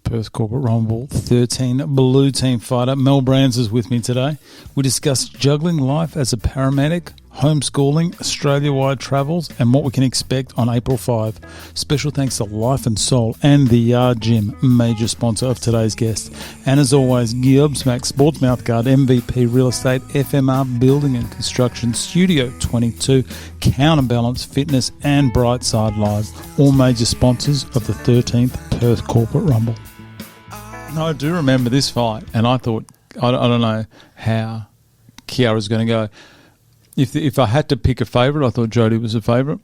Perth Corporate Rumble 13 Blue Team fighter. Mel Brans is with me today. We discussed juggling life as a paramedic, homeschooling, Australia-wide travels, and what we can expect on April 5. Special thanks to Life and Soul and the Yard Gym, major sponsor of today's guest. And as always, Gobsmack Sports Mouthguard, MVP Real Estate, FMR Building and Construction, Studio 22, Counterbalance Fitness, and Brightside Live, all major sponsors of the 13th Perth Corporate Rumble. I do remember this fight, and I thought, I don't know how Kiara's going to go. If I had to pick a favourite, I thought Jodie was a favourite.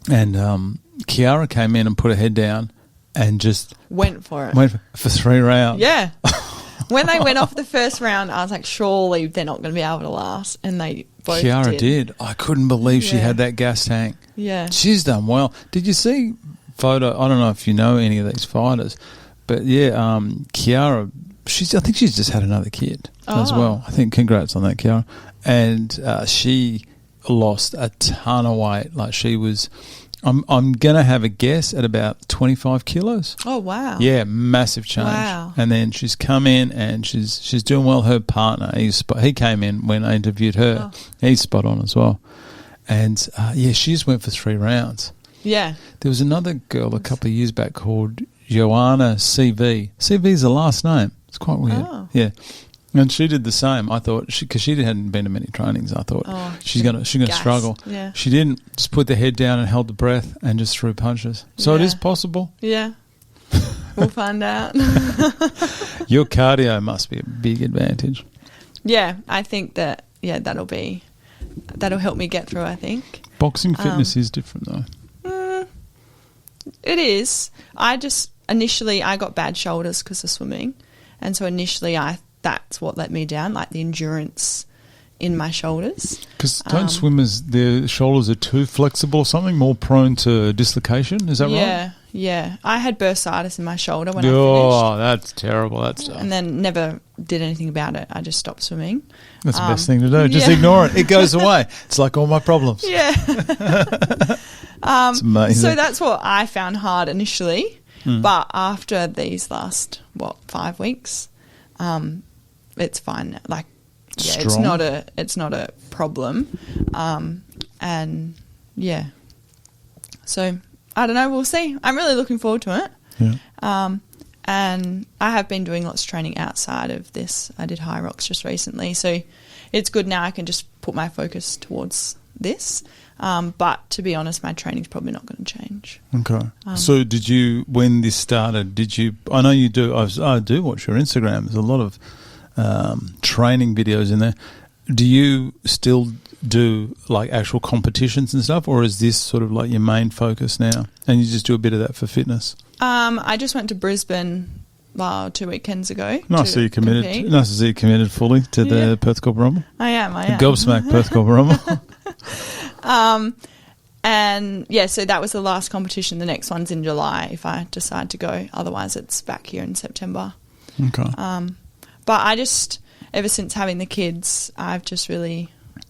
And Kiara came in and put her head down and just... Went for it. Went for 3 rounds. Yeah. When they went off the first round, I was like, surely they're not going to be able to last. And they both Kiara did. I couldn't believe she had that gas tank. Yeah. She's done well. Did you see photo? I don't know if you know any of these fighters, but yeah, Kiara, I think she's just had another kid as well. I think congrats on that, Kiara. And she lost a ton of weight. Like she was, I'm going to have a guess at about 25 kilos. Oh, wow. Yeah, massive change. Wow. And then she's come in and she's doing well. Her partner, he came in when I interviewed her. Oh. He's spot on as well. And she just went for 3 rounds. Yeah. There was another girl a couple of years back called Joanna CV. CV is the last name. It's quite weird. Oh. Yeah. And she did the same. I thought, because she hadn't been to many trainings, I thought she's gonna struggle. Yeah. She didn't. Just put the head down and held the breath and just threw punches. So it is possible. Yeah. We'll find out. Your cardio must be a big advantage. Yeah, I think that, that'll help me get through, I think. Boxing fitness is different though. It is. Initially I got bad shoulders because of swimming. And so initially that's what let me down, like the endurance in my shoulders. Because don't swimmers, their shoulders are too flexible or something, more prone to dislocation? Is that right? Yeah. I had bursitis in my shoulder when I finished. Oh, that's terrible. That's tough. And then never did anything about it. I just stopped swimming. That's the best thing to do. Just ignore it. It goes away. It's like all my problems. Yeah. It's amazing. So that's what I found hard initially. But after these last, 5 weeks, it's fine. Like, it's not a problem. And yeah. So I don't know. We'll see. I'm really looking forward to it. Yeah. And I have been doing lots of training outside of this. I did high rocks just recently. So it's good now. I can just put my focus towards this. But to be honest, my training's probably not going to change. Okay. So did you, when this started, I know you do, I do watch your Instagram. There's a lot of training videos in there. Do you still do like actual competitions and stuff, or is this sort of like your main focus now and you just do a bit of that for fitness? I just went to Brisbane 2 weekends ago. Nice to see you committed. Compete. Nice to see you committed fully to the Perth Corporate Rumble. I am. The Gobsmack Perth Corporate Rumble. And so that was the last competition. The next one's in July if I decide to go. Otherwise, it's back here in September. Okay. But I just, ever since having the kids, I've just really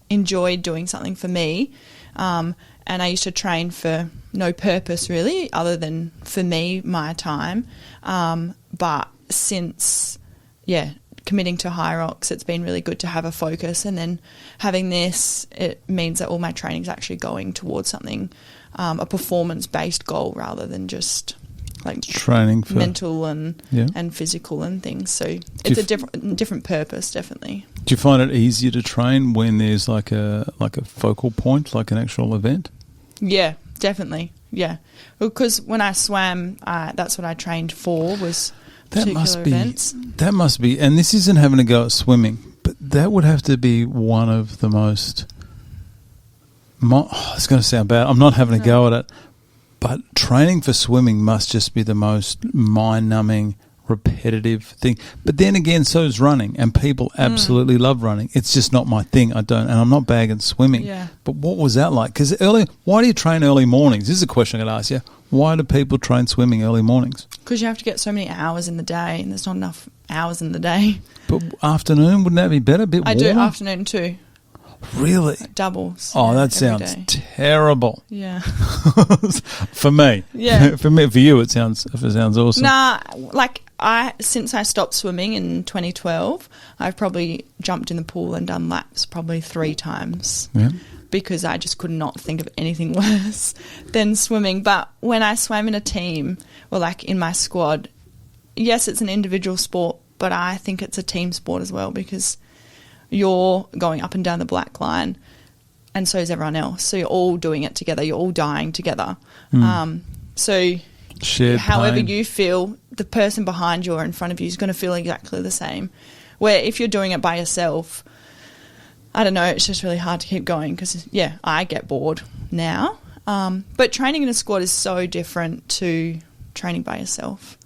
enjoyed doing something for me. And I used to train for no purpose really, other than for me, my time. But since, committing to high rocks, it's been really good to have a focus, and then having this, it means that all my training's actually going towards something, a performance-based goal rather than just like training for mental and physical and things. So it's a different purpose, definitely. Do you find it easier to train when there's like a focal point, like an actual event? Yeah, definitely. Yeah, because when I swam, that's what I trained for was. That must be, and this isn't having a go at swimming, but that would have to be one of the most, it's going to sound bad, I'm not having a go at it, but training for swimming must just be the most mind-numbing, repetitive thing. But then again, so is running, and people absolutely love running. It's just not my thing. And I'm not bagging swimming. Yeah. But what was that like? Because why do you train early mornings? This is a question I could ask you. Why do people train swimming early mornings? Because you have to get so many hours in the day, and there's not enough hours in the day. But afternoon, wouldn't that be better? A bit warmer? I do afternoon too. Really? Doubles. Oh, yeah, that every sounds day. terrible. Yeah. For me. Yeah. For you, it sounds awesome. Nah, like since I stopped swimming in 2012, I've probably jumped in the pool and done laps probably 3 times. Yeah. Because I just could not think of anything worse than swimming. But when I swam in a team or like in my squad, yes, it's an individual sport, but I think it's a team sport as well because you're going up and down the black line and so is everyone else. So you're all doing it together. You're all dying together. So Shared however pain. you feel, the person behind you or in front of you is going to feel exactly the same. Where if you're doing it by yourself, I don't know, it's just really hard to keep going because, yeah, I get bored now. But training in a squad is so different to training by yourself.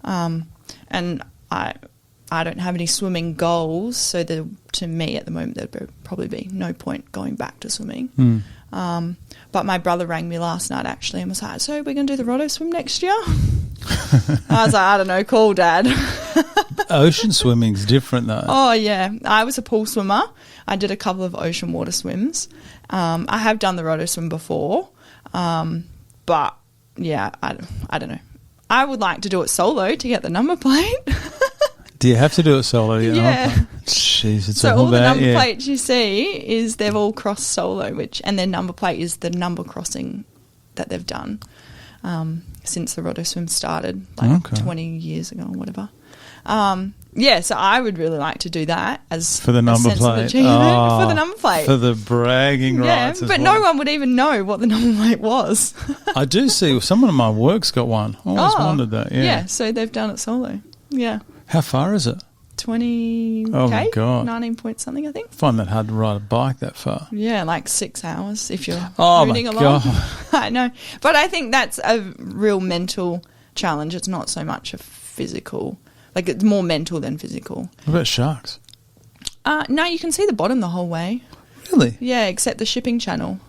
And I don't have any swimming goals, so to me at the moment there'd probably be no point going back to swimming. But my brother rang me last night actually and was like, so we're going to do the Roto swim next year? I was like, I don't know, call Dad. Ocean swimming's different though. Oh, yeah. I was a pool swimmer. I did a couple of ocean water swims. I have done the Roto swim before, but, yeah, I don't know. I would like to do it solo to get the number plate. Do you have to do it solo? Yeah. Jeez, it's So all all the about, number plates you see is they've all crossed solo, and their number plate is the number crossing that they've done since the Roto swim started, like 20 years ago or whatever. Yeah, so I would really like to do that as for the number a sense of plate. achievement for the number plate. For the bragging rights. Yeah, but no one would even know what the number plate was. I do see someone in my work's got one. I always wondered that. Yeah. So they've done it solo. Yeah. How far is it? 20K. Oh my God. 19 point something, I think. I find that hard to ride a bike that far. Yeah, like 6 hours if you're my rooting along. God. I know. But I think that's a real mental challenge. It's not so much a physical. Like, it's more mental than physical. What about sharks? No, you can see the bottom the whole way. Really? Yeah, except the shipping channel.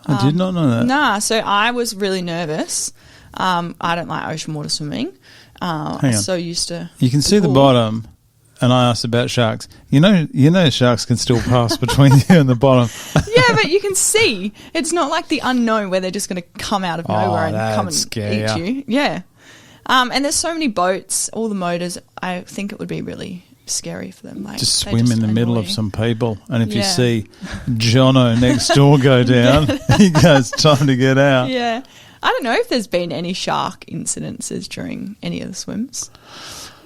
I did not know that. Nah, so I was really nervous. I don't like ocean water swimming. Hang I'm on. so used to You can see the pool. bottom, and I asked about sharks. You know sharks can still pass between you and the bottom. Yeah, but you can see. It's not like the unknown where they're just going to come out of nowhere and come and scare eat you. Yeah. And there's so many boats, all the motors, I think it would be really scary for them. Like, Just they swim in the middle annoy of you. some people, and if you Yeah. see Jono next door go down, he goes, time to get out. Yeah. I don't know if there's been any shark incidences during any of the swims.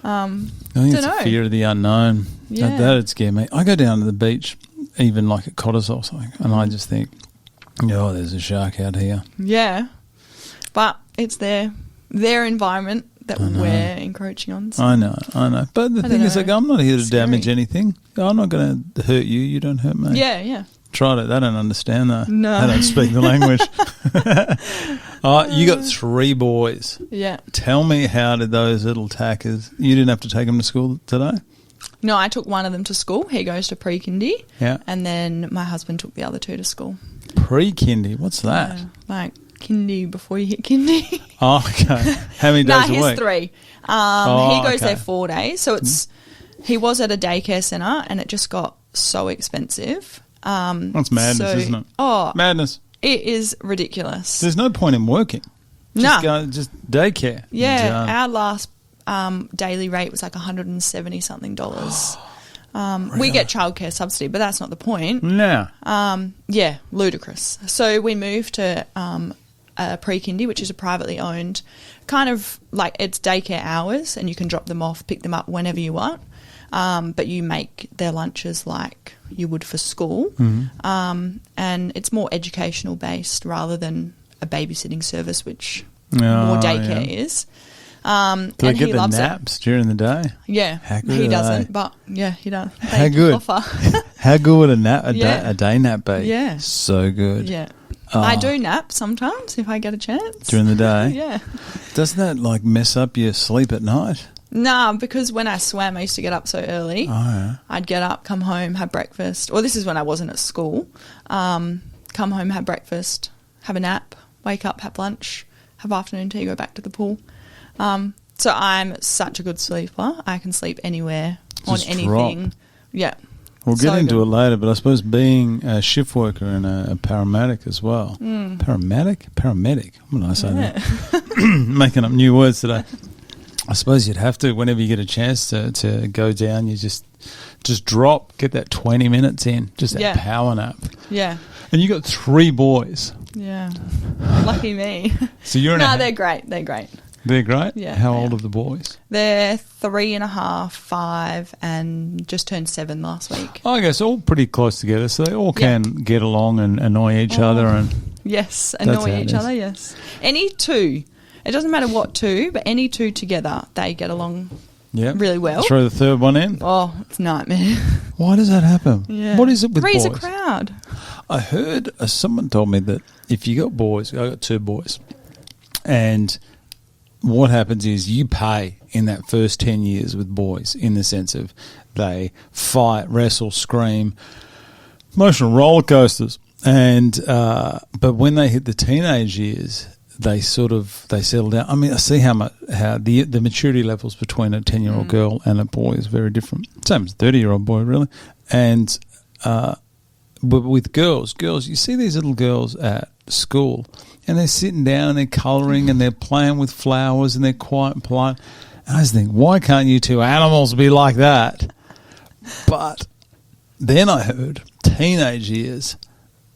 I think it's Dunno. a fear of the unknown. Yeah. That'd scare me. I go down to the beach, even like at Cottesloe or something, and I just think, oh, there's a shark out here. Yeah. But it's their environment that we're encroaching on. So. I know. But the I thing don't is, know. like, I'm not here to Scary. damage anything. I'm not going to hurt you. You don't hurt me. Yeah. Tried it. They don't understand that. No. They don't speak the language. You got 3 boys. Yeah. Tell me, how did those little tackers? You didn't have to take them to school today? No, I took one of them to school. He goes to pre-kindy. Yeah. And then my husband took the other 2 to school. Pre-kindy? What's that? Like kindy before you hit kindy. Oh, okay. How many days a he's week? 3. He goes okay. there 4 days. So he was at a daycare centre and it just got so expensive. That's madness, isn't it? Oh, Madness. it is ridiculous. There's no point in working. Just daycare. Yeah, Done. our last daily rate was like $170 something. We get childcare subsidy, but that's not the point. No. Yeah, ludicrous. So we moved to a pre-kindy, which is a privately owned, kind of like it's daycare hours, and you can drop them off, pick them up whenever you want. But you make their lunches like you would for school. Mm-hmm. And it's more educational based rather than a babysitting service, which Oh, more daycare yeah. is. Do and they get he the loves naps during the day? it. Yeah, How good he are doesn't, they? but yeah, he does. How good? Offer. How good would a Yeah. day nap be? Yeah. So good. Yeah. Oh. I do nap sometimes if I get a chance. During the day? Yeah. Doesn't that like mess up your sleep at night? Nah, because when I swam, I used to get up so early. Oh, yeah. I'd get up, come home, have breakfast. Or this is when I wasn't at school. Come home, have breakfast, have a nap, wake up, have lunch, have afternoon tea, go back to the pool. So I'm such a good sleeper. I can sleep anywhere Just on anything. drop. Yeah. We'll get So into good. it later, but I suppose being a shift worker and a paramedic as well. Paramedic? What did I say there? Making up new words today. I suppose you'd have to, whenever you get a chance to go down, you just drop, get that 20 minutes in, just that power nap. Yeah. And you got 3 boys. Yeah. Lucky me. So you're in they're great. They're great. They're great? Yeah. How old are the boys? They're 3.5, 5, and just turned 7 last week. Oh, I guess all pretty close together, so they all can get along and annoy each other. And yes, That's annoy how it each is. other, yes. Any two. It doesn't matter what two, but any two together, they get along really well. Throw the third one in? Oh, it's a nightmare. Why does that happen? Yeah. What is it with Three's boys? a crowd. I heard someone told me that if you got boys, I got 2 boys, and what happens is you pay in that first 10 years with boys in the sense of they fight, wrestle, scream, emotional roller coasters, and but when they hit the teenage years, they settle down. I mean, I see how the maturity levels between a 10-year-old girl and a boy is very different. Same as a 30-year-old boy, really. And but with girls, you see these little girls at school, and they're sitting down and they're colouring and they're playing with flowers and they're quiet and polite. And I just think, why can't you 2 animals be like that? But then I heard teenage years.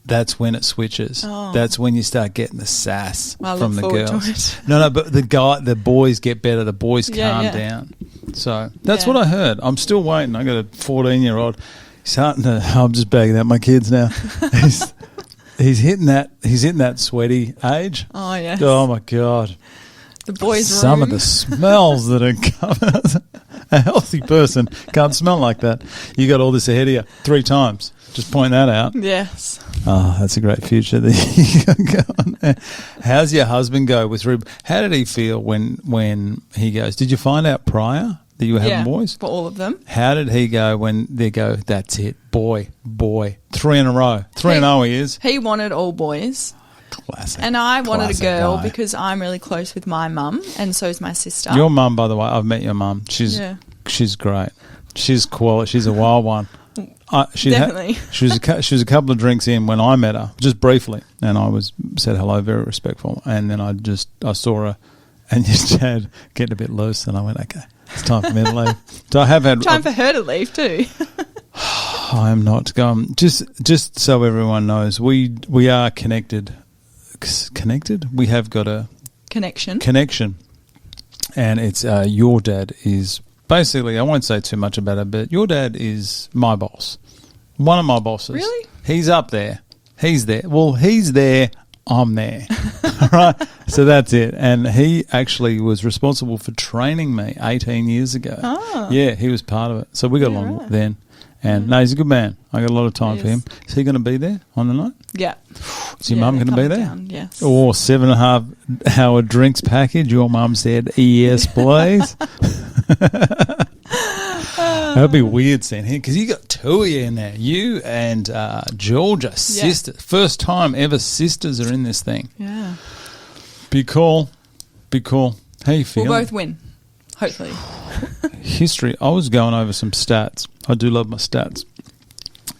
That's when it switches. Oh. That's when you start getting the sass Well, I from look the forward to girls. it. No, but the boys get better. The boys calm Yeah. down. So that's Yeah. what I heard. I'm still waiting. I got a 14-year-old. He's starting to. I'm just bagging out my kids now. he's hitting that. He's hitting that sweaty age. Oh, yes. Oh my God. The boys' Some room. of the smells that are coming. A healthy person can't smell like that. You got all this ahead of you 3 times. Just point that out. Yes. Oh, that's a great future that you got going there. How's your husband go with Rube? How did he feel when he goes? Did you find out prior that you were having boys? For all of them. How did he go when they go, that's it, boy, 3 in a row. 3-0 he is. He wanted all boys. Classic. And I wanted a Classic girl guy. because I'm really close with my mum, and so is my sister. Your mum, by the way, I've met your mum. She's great. She's quality. She's a wild one. Definitely. She was a couple of drinks in when I met her, just briefly, and I said hello, very respectful, and then I saw her, and you had getting a bit loose, and I went, okay, it's time for me to leave. So I have had time for her to leave too. I am not going. Just so everyone knows, we are connected. Connected. We have got a connection, and it's your dad is. Basically, I won't say too much about it, but your dad is my boss. One of my bosses. Really? He's up there. He's there. Well, he's there. I'm there. All right? So that's it. And he actually was responsible for training me 18 years ago. Oh. Yeah, he was part of it. So we got along right. then. And no, he's a good man. I got a lot of time for him. Is he going to be there on the night? Yeah. Is your mum going to be there? Down, yes. Or 7.5 hour drinks package? Your mum said, yes, please. That'd be weird seeing him because you got 2 of you in there. You and Georgia, sisters. First time ever sisters are in this thing. Yeah. Be cool. How you feeling? We'll both win, hopefully. History. I was going over some stats. I do love my stats.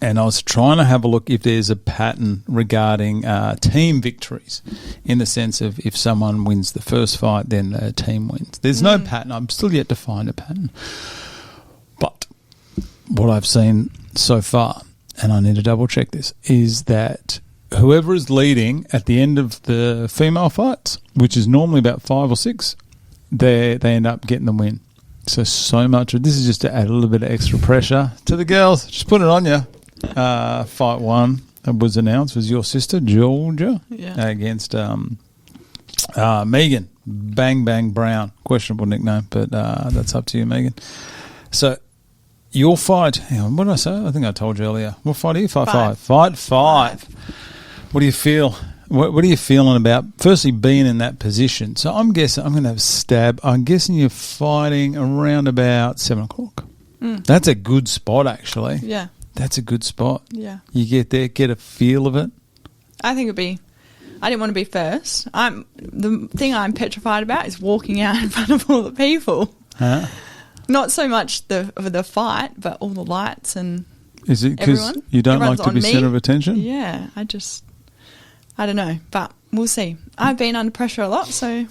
And I was trying to have a look if there's a pattern regarding team victories in the sense of if someone wins the first fight, then the team wins. There's no pattern. I'm still yet to find a pattern. But what I've seen so far, and I need to double check this, is that whoever is leading at the end of the female fights, which is normally about 5 or 6, they end up getting the win. So much. This is just to add a little bit of extra pressure to the girls. Just put it on you. Fight 1 that was announced was your sister Georgia against Megan Bang Bang Brown. Questionable nickname, but that's up to you, Megan. So your fight. Hang on, what did I say? I think I told you earlier. What fight are you? Fight 5. What do you feel? What are you feeling about, firstly, being in that position? So I'm guessing, I'm going to have a stab. I'm guessing you're fighting around about 7 o'clock. That's a good spot, actually. Yeah. That's a good spot. Yeah. You get there, get a feel of it. I think I didn't want to be first. The thing I'm petrified about is walking out in front of all the people. Huh? Not so much the fight, but all the lights and Is it because you don't like to be centre of attention? Yeah, I don't know, but we'll see. I've been under pressure a lot, so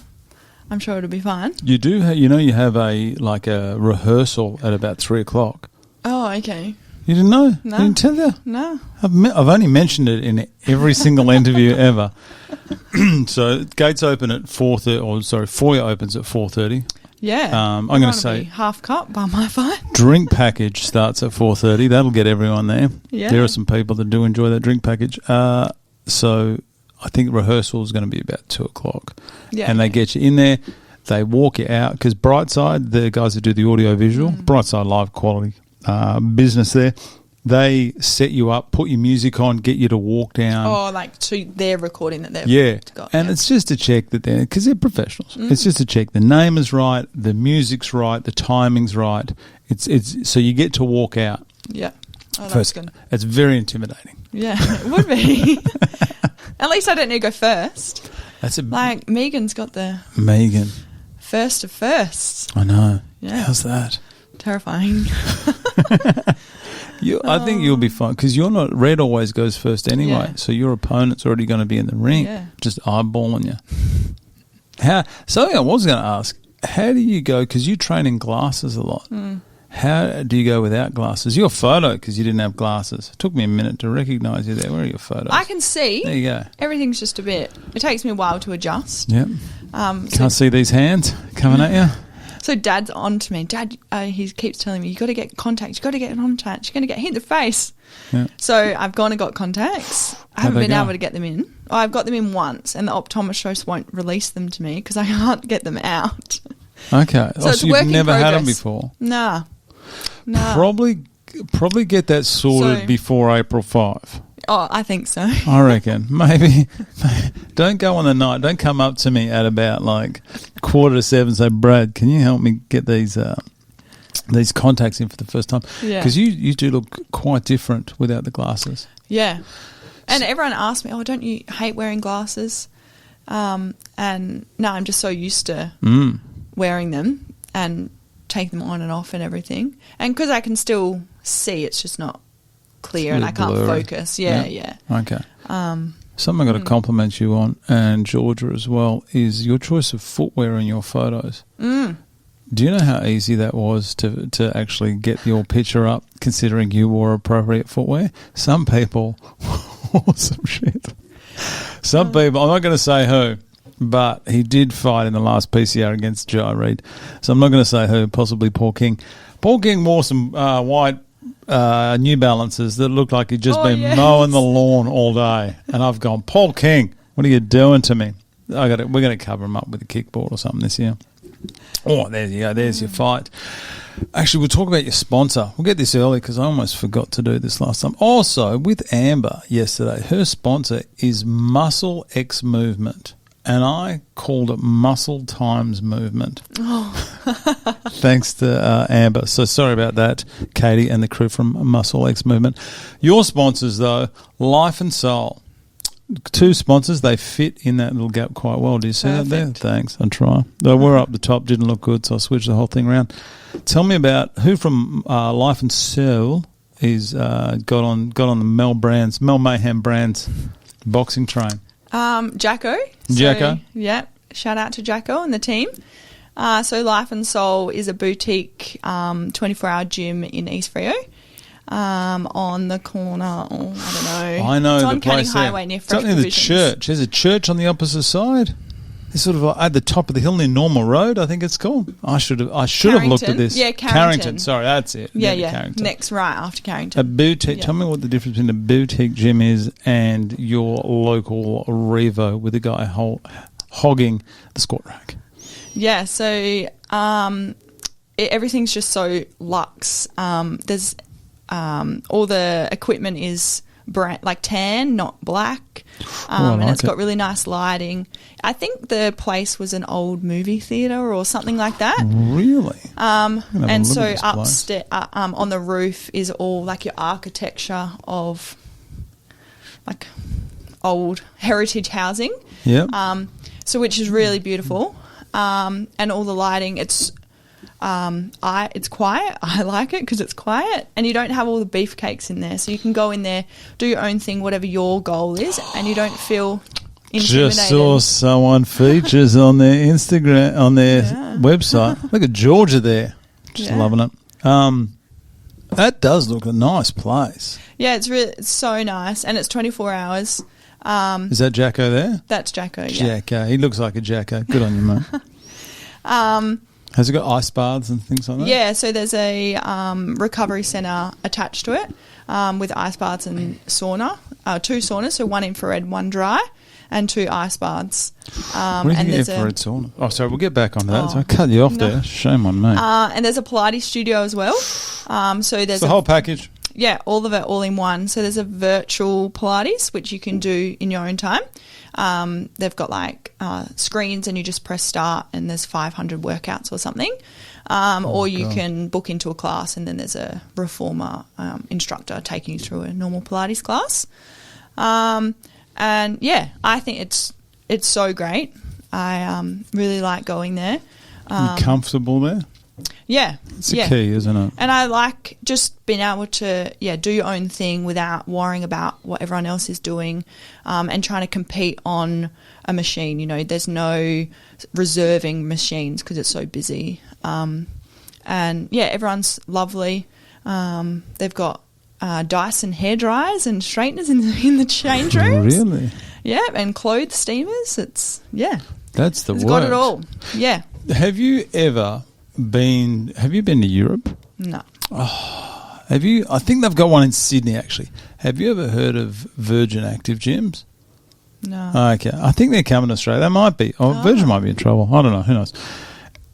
I'm sure it'll be fine. You do, you have a rehearsal at about 3:00. Oh, okay. You didn't know? No. I didn't tell you? No. I've only mentioned it in every single interview ever. So gates open at 4:30, foyer opens at 4:30. Yeah. I'm going to say half cup by my fine. Drink package starts at 4:30. That'll get everyone there. Yeah. There are some people that do enjoy that drink package. So I think rehearsal is going to be about 2:00. Yeah. And they get you in there. They walk you out because Brightside, the guys that do the audio visual, Brightside live quality business there, they set you up, put your music on, get you to walk down. Oh, like to their recording that they've got. And it's just to check that because they're professionals. It's just to check the name is right, the music's right, the timing's right. It's so you get to walk out. Yeah. Oh, that's good. It's very intimidating. Yeah, it would be. At least I don't need to go first. That's like Megan's got the first of firsts. I know. Yeah. How's that? Terrifying. I think you'll be fine because you're not. Red always goes first anyway, so your opponent's already going to be in the ring, just eyeballing you. Something I was going to ask: how do you go? Because you train in glasses a lot. How do you go without glasses? Your photo, because you didn't have glasses. It took me a minute to recognise you there. Where are your photos? I can see. There you go. Everything's just a bit. It takes me a while to adjust. Yep. Can't see these hands coming at you. So Dad's on to me. Dad, he keeps telling me, you got to get contacts. You got to get contacts. You're going to get hit in the face. Yeah. So I've gone and got contacts. I haven't been able to get them in. I've got them in once, and the optometrist won't release them to me because I can't get them out. Okay. So it's you've never had them before? Nah. Probably get that sorted before April 5. Oh, I think so. I reckon. Maybe. Don't go on the night. Don't come up to me at about 7:15 and say, Brad, can you help me get these contacts in for the first time? Yeah. Because you do look quite different without the glasses. Yeah. And everyone asks me, don't you hate wearing glasses? And no, I'm just so used to wearing them and take them on and off and everything. And because I can still see, it's just not clear and I can't focus. Yeah. Okay. Something I've got to compliment you on, and Georgia as well, is your choice of footwear in your photos. Do you know how easy that was to actually get your picture up, considering you wore appropriate footwear? Some people wore some shit. Some people, I'm not going to say who, but he did fight in the last PCR against Joe Reid. So I'm not going to say who, possibly Paul King. Paul King wore some white New Balances that looked like he'd just been mowing the lawn all day. And I've gone, Paul King, what are you doing to me? We're going to cover him up with a kickboard or something this year. Oh, there you go. There's your fight. Actually, we'll talk about your sponsor. We'll get this early because I almost forgot to do this last time. Also, with Amber yesterday, her sponsor is Muscle X Movement. And I called it Muscle Times Movement. Thanks to Amber. So sorry about that, Katie and the crew from Muscle X Movement. Your sponsors, though, Life and Soul. 2 sponsors, they fit in that little gap quite well. Do you see that there? Thanks. I'll try. Though we're up the top, didn't look good, so I switched the whole thing around. Tell me about who from Life and Soul is got on the Mel Mayhem Brands boxing train. Jacko. Jacko? Yeah. Shout out to Jacko and the team. So Life and Soul is a boutique 24-hour gym in East Freo. On the corner, I don't know. I know it's the on place Canning Highway near Fresh Something the church. There's a church on the opposite side. It's sort of at the top of the hill near Normal Road, I think it's called. I should have looked at this. Yeah, Carrington. Sorry, that's it. Yeah. Carrington. Next right after Carrington. A boutique. Tell me what the difference between a boutique gym is and your local Revo with the guy hogging the squat rack. Yeah, so everything's just so luxe. There's all the equipment is tan, not black, and it's got really nice lighting. I think the place was an old movie theatre or something like that. Really? And so upstairs, on the roof is all your architecture of old heritage housing. Yeah. So which is really beautiful, and all the lighting. It's It's quiet. I like it because it's quiet, and you don't have all the beefcakes in there, so you can go in there, do your own thing, whatever your goal is, and you don't feel intimidated. Just saw someone features on their Instagram, on their website. Look at Georgia there. Just loving it. That does look a nice place. Yeah, it's so nice, and it's 24 hours. Is that Jacko there? That's Jacko, yeah. Jacko. He looks like a Jacko. Good on you, mate. Has it got ice baths and things like that? Yeah, so there's a recovery centre attached to it with ice baths and sauna. 2 saunas, so 1 infrared, 1 dry, and 2 ice baths. What do you think infrared sauna? Oh, sorry, we'll get back on that. So I cut you off there. Shame on me. And there's a Pilates studio as well. So there's the whole package. Yeah, all of it, all in one. So there's a virtual Pilates, which you can do in your own time. They've got like screens, and you just press start, and there's 500 workouts or something. Or you can book into a class, and then there's a reformer instructor taking you through a normal Pilates class. And yeah, I think it's so great. I really like going there. You're comfortable there? Yeah. It's the key, isn't it? And I like just being able to, do your own thing without worrying about what everyone else is doing, and trying to compete on a machine. You know, there's no reserving machines because it's so busy. And, everyone's lovely. They've got Dyson hair dryers and straighteners in the change rooms. Really? Yeah, and clothes steamers. That's the it's works. got it all. Yeah. Have you been to Europe? No. Oh, have you? I think they've got one in Sydney, actually. Have you ever heard of Virgin Active Gyms? No. Okay. I think they're coming to Australia. They might be. Virgin might be in trouble. I don't know. Who knows?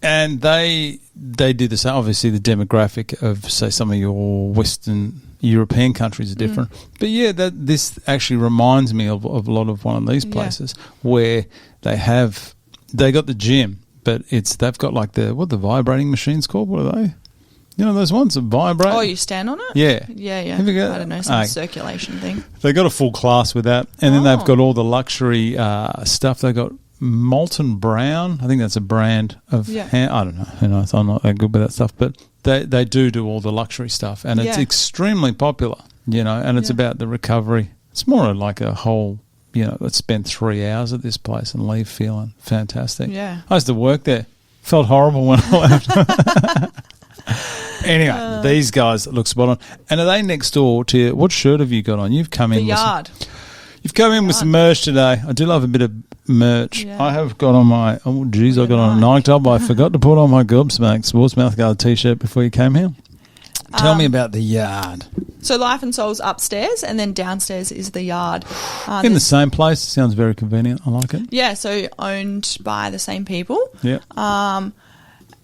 And they do the same. Obviously, the demographic of, say, some of your Western European countries are different. But yeah, this actually reminds me of a lot of one of these places where they got the gym, but they've got like the vibrating machines called? What are they? You know those ones that vibrate? Oh, you stand on it? Yeah. Yeah. Have you got, I don't know, some circulation thing. They got a full class with that. And then they've got all the luxury stuff. They got Molten Brown. I think that's a brand of I don't know. Who knows? I'm not that good with that stuff. But they do all the luxury stuff. And it's extremely popular, you know, and it's about the recovery. It's more like a whole, you know, let's spend 3 hours at this place and leave feeling fantastic. Yeah. I used to work there. Felt horrible when I left. Anyway, these guys look spot on. And are they next door to you? What shirt have you got on? You've come in The Yard. You've come in with some merch today. I do love a bit of merch. Yeah. I have got on my, I got on a Nike top. I forgot to put on my Gobsmack Sports Mouthguard t-shirt before you came here. Tell me about The Yard. So Life and Soul's upstairs, and then downstairs is The Yard. In the same place. Sounds very convenient. I like it. Yeah, so owned by the same people. Yeah.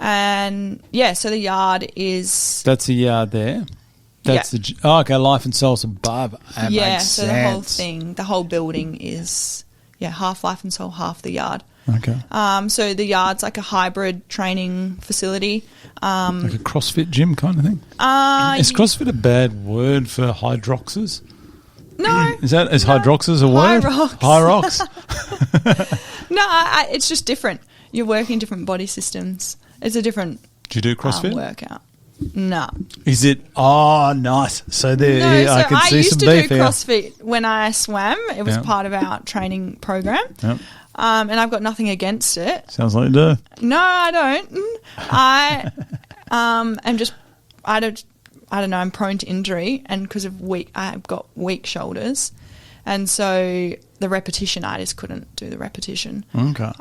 And so The Yard is... That's The Yard there. That's okay, Life and Soul's above. That makes so sense. the whole thing, the whole building is, half Life and Soul, half The Yard. Okay. So The Yard's like a hybrid training facility. Like a CrossFit gym kind of thing? Is CrossFit a bad word for hydroxers? No. Is hydroxers a word? High rocks. No, it's just different. You're working different body systems. It's a different Do you do CrossFit? workout. No. Is it? Oh, nice. So there, I can see some beef I used to do here. CrossFit when I swam. It was part of our training program. Yep. And I've got nothing against it. Sounds like you do. No, I don't. I am just, I don't know, I'm prone to injury, and because of I've got weak shoulders, and so the repetition, I just couldn't do the repetition. Okay.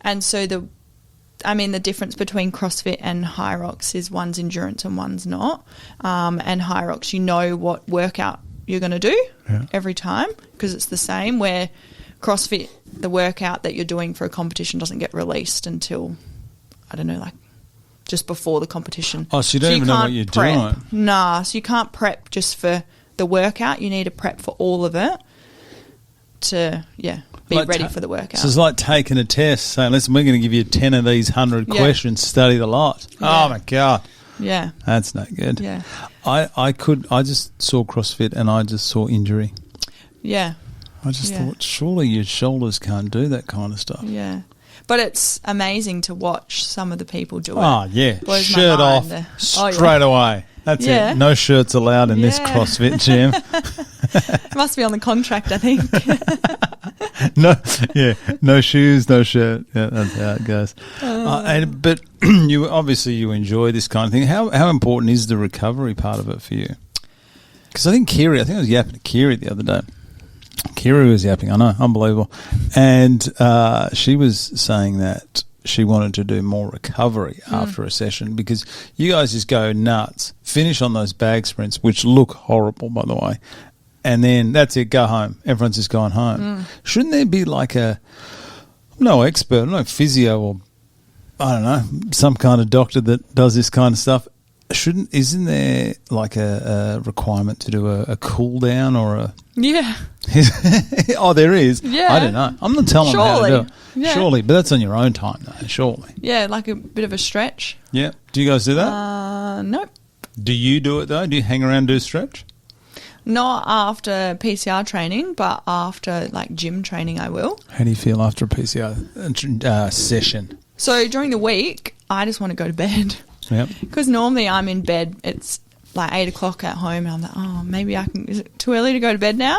And so the difference between CrossFit and High Rocks is one's endurance and one's not. And High Rocks, you know what workout you're going to do every time because it's the same, where CrossFit, the workout that you're doing for a competition doesn't get released until, I don't know, like just before the competition. Oh, so you don't even know what you're doing? Nah, so you can't prep just for the workout. You need to prep for all of it to, be ready for the workout. So it's like taking a test, saying, listen, we're going to give you 10 of these 100 questions, study the lot. Yeah. Oh, my God. Yeah. That's not good. Yeah. I just saw CrossFit and I just saw injury. Yeah. I just thought, surely your shoulders can't do that kind of stuff. Yeah. But it's amazing to watch some of the people do it. Oh, yeah. Blows my Shirt off mind. straight away. That's Yeah. it. No shirts allowed in this Yeah. CrossFit gym. It must be on the contract, I think. No shoes, no shirt. Yeah, that's how it goes. But you enjoy this kind of thing. How important is the recovery part of it for you? Because I think I was yapping to Kiri the other day. Kiri was yapping, I know, unbelievable. And she was saying that she wanted to do more recovery after a session because you guys just go nuts, finish on those bag sprints, which look horrible, by the way, and then that's it, go home. Everyone's just going home. Shouldn't there be like I'm no expert, I'm no physio or, I don't know, some kind of doctor that does this kind of stuff? Isn't there like a requirement to do a cool down or a... Yeah. Oh, there is? Yeah. I don't know. I'm not telling them how to do it. Yeah. Surely, but that's on your own time though, surely. Yeah, like a bit of a stretch. Yeah. Do you guys do that? Nope. Do you do it though? Do you hang around and do a stretch? Not after PCR training, but after like gym training I will. How do you feel after a PCR session? So during the week, I just want to go to bed. Yep. Because normally I'm in bed, it's like 8 o'clock at home, and I'm like, oh, maybe is it too early to go to bed now?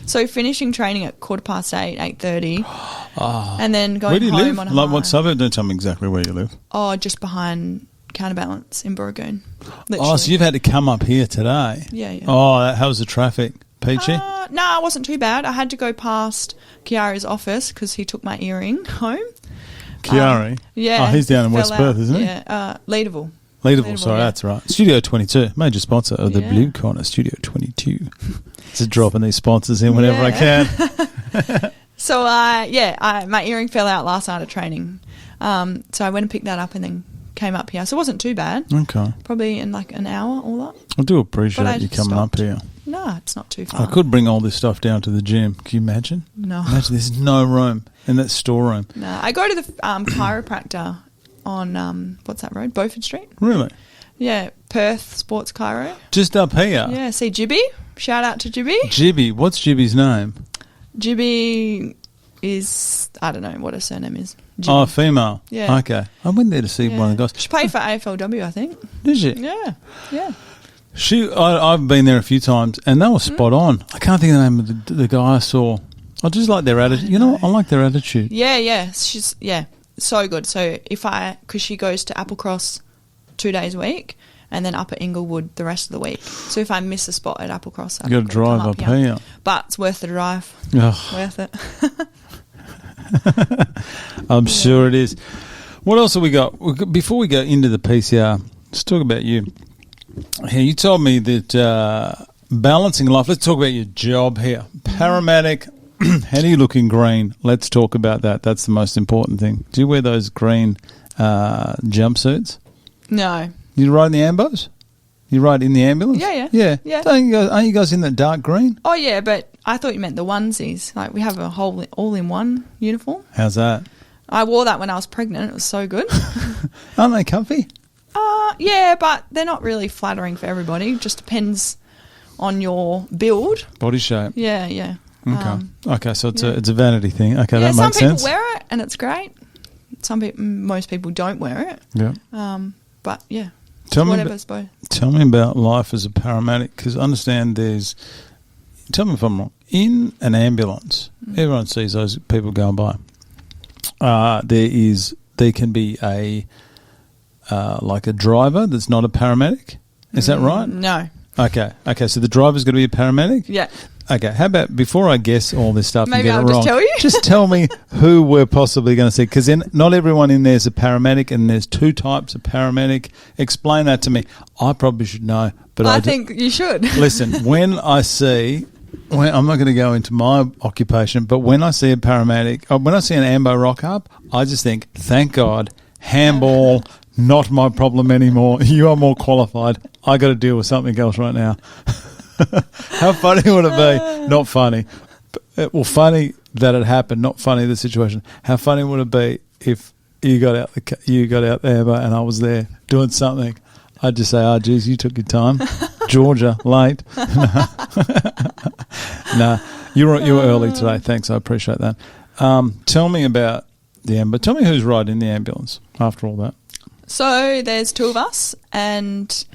So finishing training at 8:15, 8:30, and then going where do you home live? on a Like high. what suburb? Don't tell me exactly where you live. Oh, just behind Counterbalance in Borogoon. Oh, so you've had to come up here today? Yeah. Oh, how was the traffic? Peachy? No, it wasn't too bad. I had to go past Chiari's office because he took my earring home. Chiari? Yeah. Oh, he's down in fell West out. Perth, isn't he? Yeah, Leederville. Leederville, sorry, yeah. that's right. Studio 22, major sponsor of the Yeah. Blue Corner, Studio 22. Just dropping these sponsors in whenever I can. So, my earring fell out last night at training. So I went and picked that up and then came up here. So it wasn't too bad. Okay. Probably in like an hour, all up. I do appreciate But I you coming up stopped. here. No, it's not too far. I could bring all this stuff down to the gym. Can you imagine? No. Imagine there's no room in that storeroom. No, I go to the chiropractor on, what's that road? Beaufort Street? Really? Yeah, Perth Sports Chiro. Just up here? Yeah, see Jibby. Shout out to Jibby. Jibby. What's Jibby's name? Jibby is, I don't know what her surname is. Jibby. Oh, female. Yeah. Okay. I went there to see one of the guys. She played for AFLW, I think. Did she? Yeah, yeah. I've been there a few times, and they were spot on. I can't think of the name of the guy I saw. I just like their attitude. You know what? I like their attitude. Yeah. She's, so good. So because she goes to Applecross 2 days a week and then up at Inglewood the rest of the week. So if I miss a spot at Applecross, You got to drive up here. But it's worth the drive. Ugh. Worth it. I'm sure it is. What else have we got? Before we go into the PCR, let's talk about you. Hey, you told me that balancing life, let's talk about your job here. Paramedic, how do you look in green? Let's talk about that. That's the most important thing. Do you wear those green jumpsuits? No. You ride in the ambos? You ride in the ambulance? Yeah. Yeah. Aren't you guys in the dark green? Oh, yeah, but I thought you meant the onesies. Like we have a whole all-in-one uniform. How's that? I wore that when I was pregnant. It was so good. Aren't they comfy? Yeah, but they're not really flattering for everybody. Just depends on your build. Body shape. Yeah. Okay, so it's a vanity thing. Okay, Yeah, that some makes people sense. wear it and it's great. Most people don't wear it. Yeah. But yeah, Tell me about life as a paramedic, because I understand tell me if I'm wrong, in an ambulance, everyone sees those people going by. There can be like a driver that's not a paramedic. Is that right? No. Okay, so the driver's going to be a paramedic? Yeah. Okay, how about before I guess all this stuff Maybe and get I'll it wrong, just tell you? just tell me who we're possibly going to see, because not everyone in there is a paramedic, and there's two types of paramedic. Explain that to me. I probably should know, but I think you should. Listen, I'm not going to go into my occupation, but when I see a paramedic, when I see an ambo rock up, I just think, thank God, handball, not my problem anymore. You are more qualified. I got to deal with something else right now. How funny would it be? Not funny. Well, funny that it happened, not funny the situation. How funny would it be if you got out there and I was there doing something? I'd just say, "Oh, geez, you took your time, Georgia, late." No, you were early today. Thanks, I appreciate that. Tell me about But tell me who's riding in the ambulance after all that. So there's two of us, and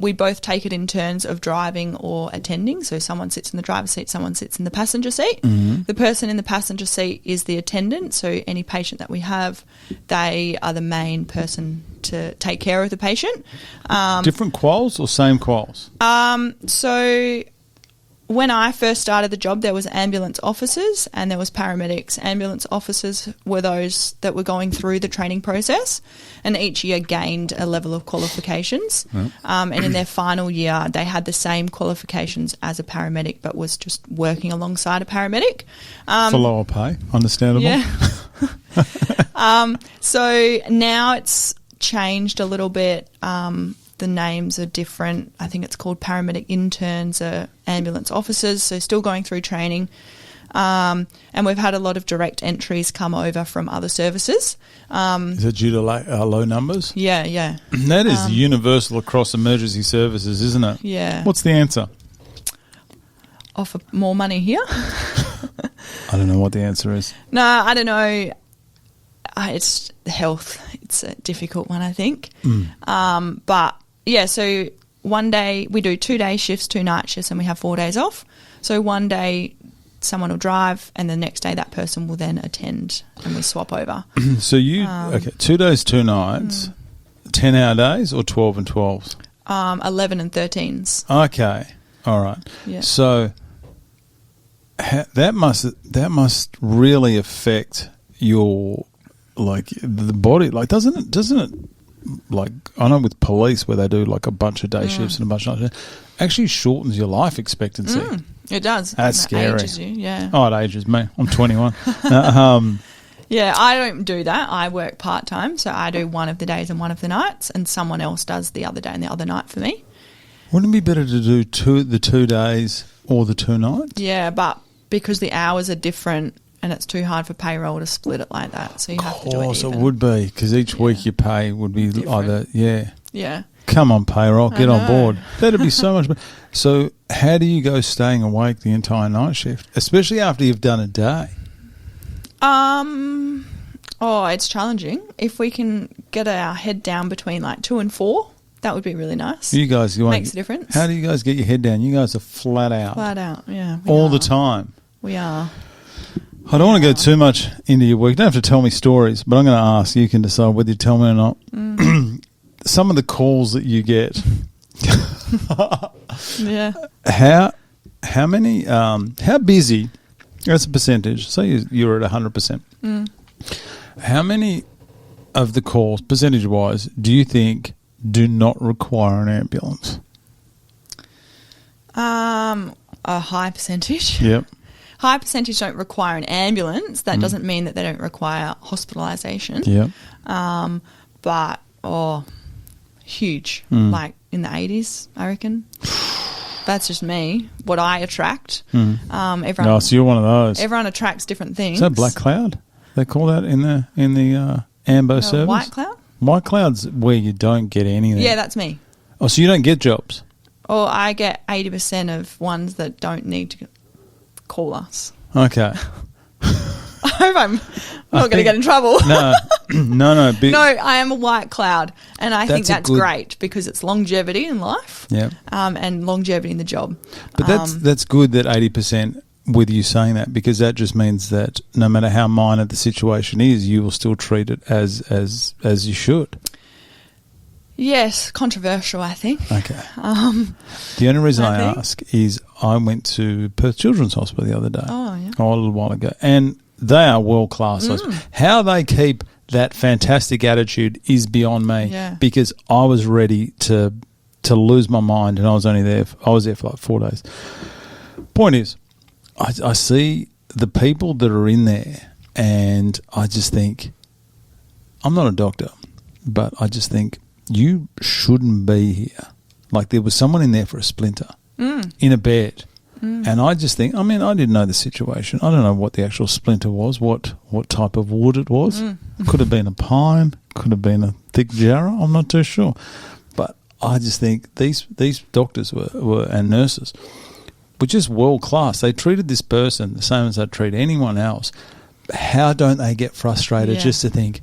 we both take it in turns of driving or attending. So someone sits in the driver's seat, someone sits in the passenger seat. Mm-hmm. The person in the passenger seat is the attendant. So any patient that we have, they are the main person to take care of the patient. Different quals or same quals? So when I first started the job, there was ambulance officers and there was paramedics. Ambulance officers were those that were going through the training process, and each year gained a level of qualifications. Right. And in their final year, they had the same qualifications as a paramedic, but was just working alongside a paramedic. For lower pay, understandable. Yeah. So now it's changed a little bit. The names are different. I think it's called paramedic interns or ambulance officers, so still going through training. And we've had a lot of direct entries come over from other services. Is it due to low numbers? Yeah. That is universal across emergency services, isn't it? Yeah. What's the answer? Offer more money here? I don't know what the answer is. No, I don't know. It's health. It's a difficult one, I think. But yeah, so one day we do 2 day shifts, 2 night shifts, and we have 4 days off. So one day someone will drive, and the next day that person will then attend, and we swap over. So 2 days, 2 nights, 10-hour days or 12 and 12s? 11 and 13s. Okay, all right. Yeah. So that must really affect your the body. Doesn't it? Like, I know with police where they do like a bunch of day shifts and a bunch of night shifts, actually shortens your life expectancy. It does. That's scary. Ages you, yeah. Oh, it ages me. I'm 21. Yeah, I don't do that. I work part-time, so I do one of the days and one of the nights, and someone else does the other day and the other night for me. Wouldn't it be better to do the 2 days or the 2 nights? Yeah, but because the hours are different, and it's too hard for payroll to split it like that, so you have to do it even. Of course, it would be, because each week your pay would be different. Yeah. Come on, payroll, get on board. That'd be so much better. So how do you go staying awake the entire night shift, especially after you've done a day? It's challenging. If we can get our head down between like 2 and 4, that would be really nice. You guys, makes a difference. How do you guys get your head down? You guys are flat out. Flat out, yeah. All the time. We are. I don't want to go too much into your week. You don't have to tell me stories, but I'm going to ask. You can decide whether you tell me or not. Some of the calls that you get. Yeah. How many? How busy? That's a percentage. Say you're at 100%. How many of the calls, percentage-wise, do you think do not require an ambulance? A high percentage. Yep. High percentage don't require an ambulance. That doesn't mean that they don't require hospitalisation. Yeah. But huge. Like in the 80s, I reckon. That's just me. What I attract. Everyone. So you're one of those. Everyone attracts different things. Is that black cloud? They call that in the AMBO service. White cloud. White cloud's where you don't get anything. Yeah, that's me. Oh, so you don't get jobs? Or I get 80% of ones that don't need to call us. Okay. I hope I'm not going to get in trouble. No. No, I am a white cloud, and I think that's great because it's longevity in life, and longevity in the job. But that's good that 80%. With you saying that, because that just means that no matter how minor the situation is, you will still treat it as you should. Yes, controversial, I think. Okay. The only reason I ask is I went to Perth Children's Hospital the other day. Oh, yeah. A little while ago, and they are world class. How they keep that fantastic attitude is beyond me. Yeah. Because I was ready to lose my mind, and I was there for like 4 days. Point is, I see the people that are in there, and I just think, I'm not a doctor, but I just think you shouldn't be here. Like, there was someone in there for a splinter in a bed. And I just think, I didn't know the situation. I don't know what the actual splinter was, what type of wood it was. Could have been a pine, could have been a thick jarrah. I'm not too sure. But I just think these doctors were and nurses were just world class. They treated this person the same as they'd treat anyone else. how don't they get frustrated Yeah. just to think,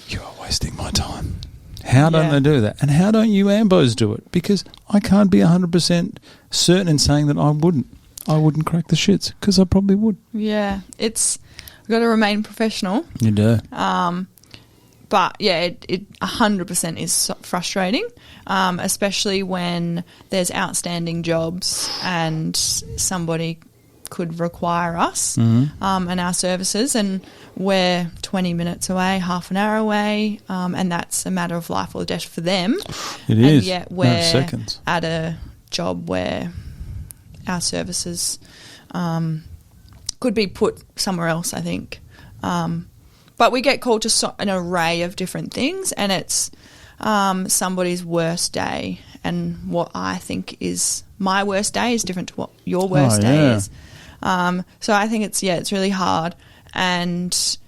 you are wasting my time? How don't Yeah. they do that? And how don't you ambos do it? Because I can't be 100% certain in saying that I wouldn't crack the shits, because I probably would. Yeah, we've got to remain professional. You do. But yeah, it 100% is frustrating, especially when there's outstanding jobs and somebody could require us and our services, and we're 20 minutes away, half an hour away, and that's a matter of life or death for them. It and is. yet No we're seconds. at a job where our services could be put somewhere else, I think. But we get called to an array of different things, and it's somebody's worst day, and what I think is my worst day is different to what your worst day is. So I think it's really hard, and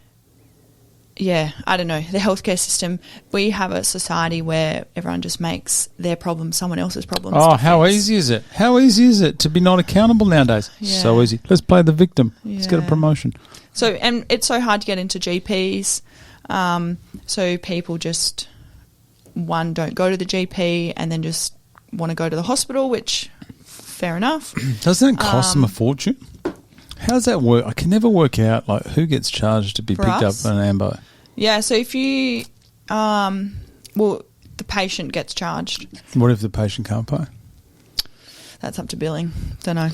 yeah, I don't know, the healthcare system, we have a society where everyone just makes their problems someone else's problems. Oh, to how fix. easy is it? How easy is it to be not accountable nowadays? Yeah. So easy. Let's play the victim. Let's get a Yeah. promotion. So, and it's so hard to get into GPs. So people just, one, don't go to the GP and then just want to go to the hospital, which, fair enough. Doesn't that cost them a fortune? How does that work? I can never work out like who gets charged to be For picked us? up an ambo. Yeah, so if you, the patient gets charged. What if the patient can't pay? That's up to billing. Don't know.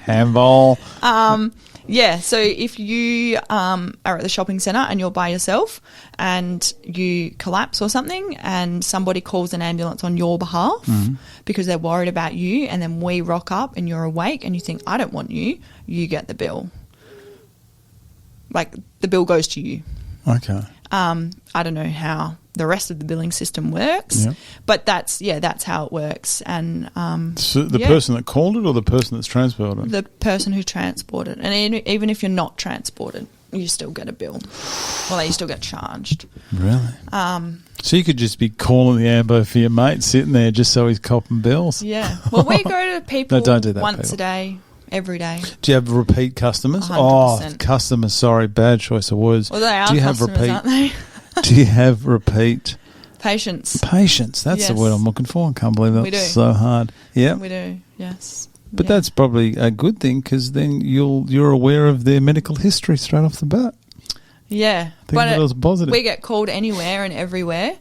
Handball. Yeah, so if you are at the shopping centre and you're by yourself and you collapse or something and somebody calls an ambulance on your behalf because they're worried about you, and then we rock up and you're awake and you think, I don't want you, you get the bill. Like, the bill goes to you. Okay. I don't know how the rest of the billing system works, Yep. but that's how it works. And So the yeah. person that called it or the person that's transported it? the person who transported, and even if you're not transported, you still get a bill. Well, you still get charged. Really? So you could just be calling the ambo for your mate sitting there just so he's copping bills? Yeah. Well, we go to people No, don't do that, once people. a day, every day. Do you have repeat customers? 100%. Oh, customers, sorry, bad choice of words. Well, they are Do you have customers, aren't they? Do you have repeat Patients. patience? That's the Yes. word I'm looking for. I can't believe We that's do. so hard. Yeah. We do, yes. But Yeah. that's probably a good thing, because then you're aware of their medical history straight off the bat. Yeah. Think of it as positive. we get called anywhere and everywhere.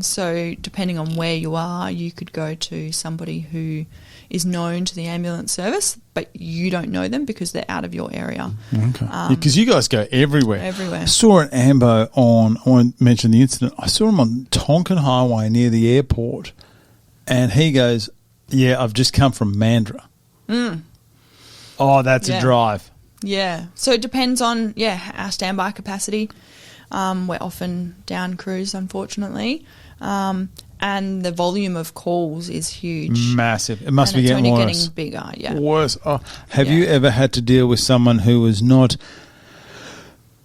So depending on where you are, you could go to somebody who is known to the ambulance service, but you don't know them because they're out of your area. Okay. Because you guys go everywhere. Everywhere. I saw an ambo I won't mention the incident. I saw him on Tonkin Highway near the airport, and he goes, yeah, I've just come from Mandurah. Oh, that's a Yeah. drive. Yeah. So it depends on, our standby capacity. We're often down crews, unfortunately. And the volume of calls is huge. Massive. It must and be it's getting only worse. getting bigger, yeah. Worse. Oh, have Yeah. you ever had to deal with someone who was not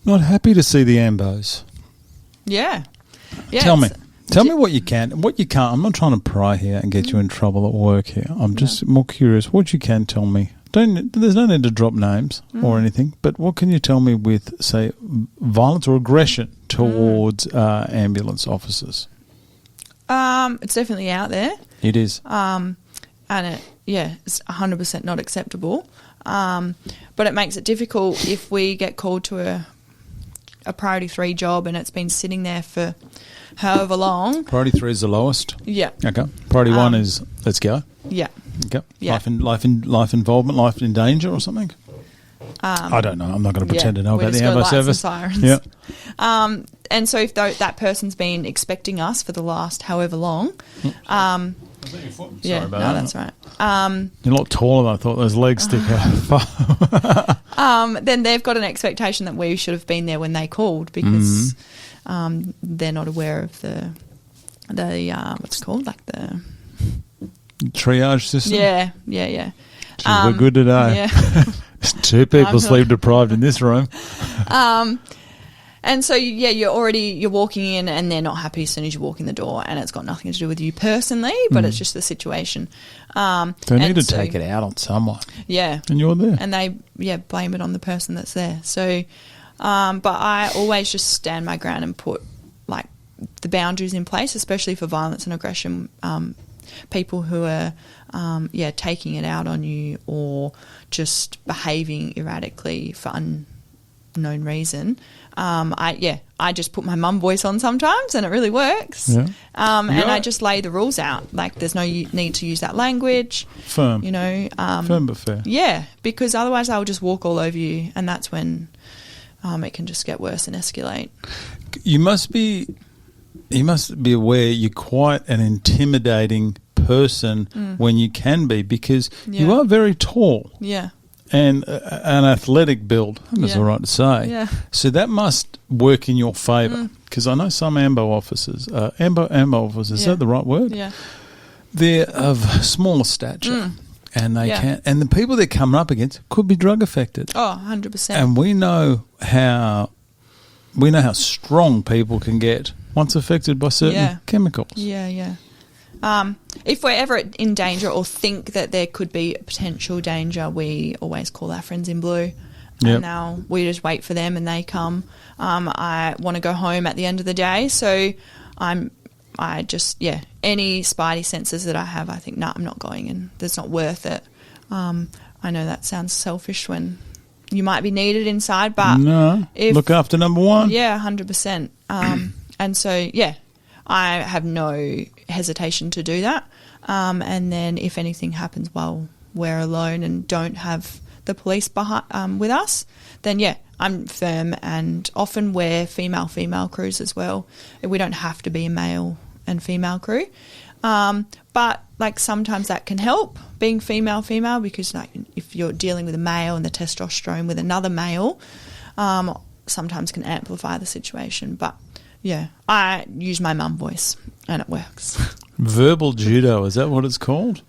happy to see the ambos? Yeah. Tell me. it's- Tell me what you can and what you can't. I'm not trying to pry here and get you in trouble at work here. I'm just more curious. What you can tell me. There's no need to drop names or anything, but what can you tell me with, say, violence or aggression towards ambulance officers? It's definitely out there. It is. And it's 100% not acceptable. But it makes it difficult if we get called to a priority 3 job and it's been sitting there for however long. Priority 3 is the lowest. Yeah. Okay. Priority 1 is let's go. Yeah. Okay. Yeah. Life involvement, life in danger or something. I don't know. I'm not going to pretend to know we about the just got ambo lights and service. sirens. Yeah. And so if that person's been expecting us for the last however long, Sorry yeah, about no, that. that's right. You're a lot taller than I thought. Those legs stick out. Then they've got an expectation that we should have been there when they called because they're not aware of the what's it called, like the Triage system. yeah. Jeez, we're good today. Yeah. 2 people I'm sleep deprived in this room. And so, yeah, you're walking in and they're not happy as soon as you walk in the door, and it's got nothing to do with you personally, but it's just the situation. They need to take it out on someone. Yeah. And you're there. And they, blame it on the person that's there. So, but I always just stand my ground and put, like, the boundaries in place, especially for violence and aggression, people who are, taking it out on you or just behaving erratically for unknown reason. I just put my mum voice on sometimes, and it really works. Yeah. And I just lay the rules out. Like, there's no need to use that language. Firm. Firm but fair. Yeah, because otherwise they'll just walk all over you, and that's when it can just get worse and escalate. You must be aware you're quite an intimidating person when you can be, because you are very tall. Yeah. And an athletic build, that's all right to say. Yeah. So that must work in your favour, because I know some AMBO officers, is that the right word? Yeah. They're of smaller stature, and they can, and the people they're coming up against could be drug affected. Oh, 100%. And we know how strong people can get once affected by certain chemicals. Yeah. If we're ever in danger or think that there could be a potential danger, we always call our friends in blue. And now we just wait for them and they come. I want to go home at the end of the day, so any spidey senses that I have, I think, I'm not going in. It's not worth it. I know that sounds selfish when you might be needed inside, but look after number one. Yeah, 100%. And so, I have no hesitation to do that. And then if anything happens while we're alone and don't have the police with us, then, I'm firm, and often we're female crews as well. We don't have to be a male and female crew. But, like, sometimes that can help, being female, because, like, if you're dealing with a male and the testosterone with another male, sometimes can amplify the situation. But, I use my mum voice and it works. Verbal judo, is that what it's called?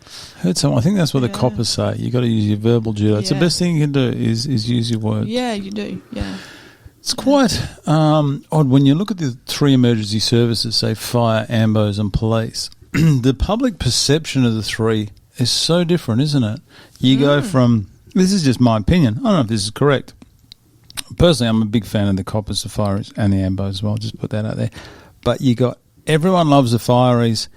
I think that's what the coppers say. You got to use your verbal judo. It's the best thing you can do is use your words. Yeah, you do. Yeah. It's quite odd when you look at the three emergency services, say fire, ambos and police. The public perception of the three is so different, isn't it? You go from, this is just my opinion, I don't know if this is correct. Personally, I'm a big fan of the coppers, the fireys and the ambos as well, just put that out there. But everyone loves the fireys,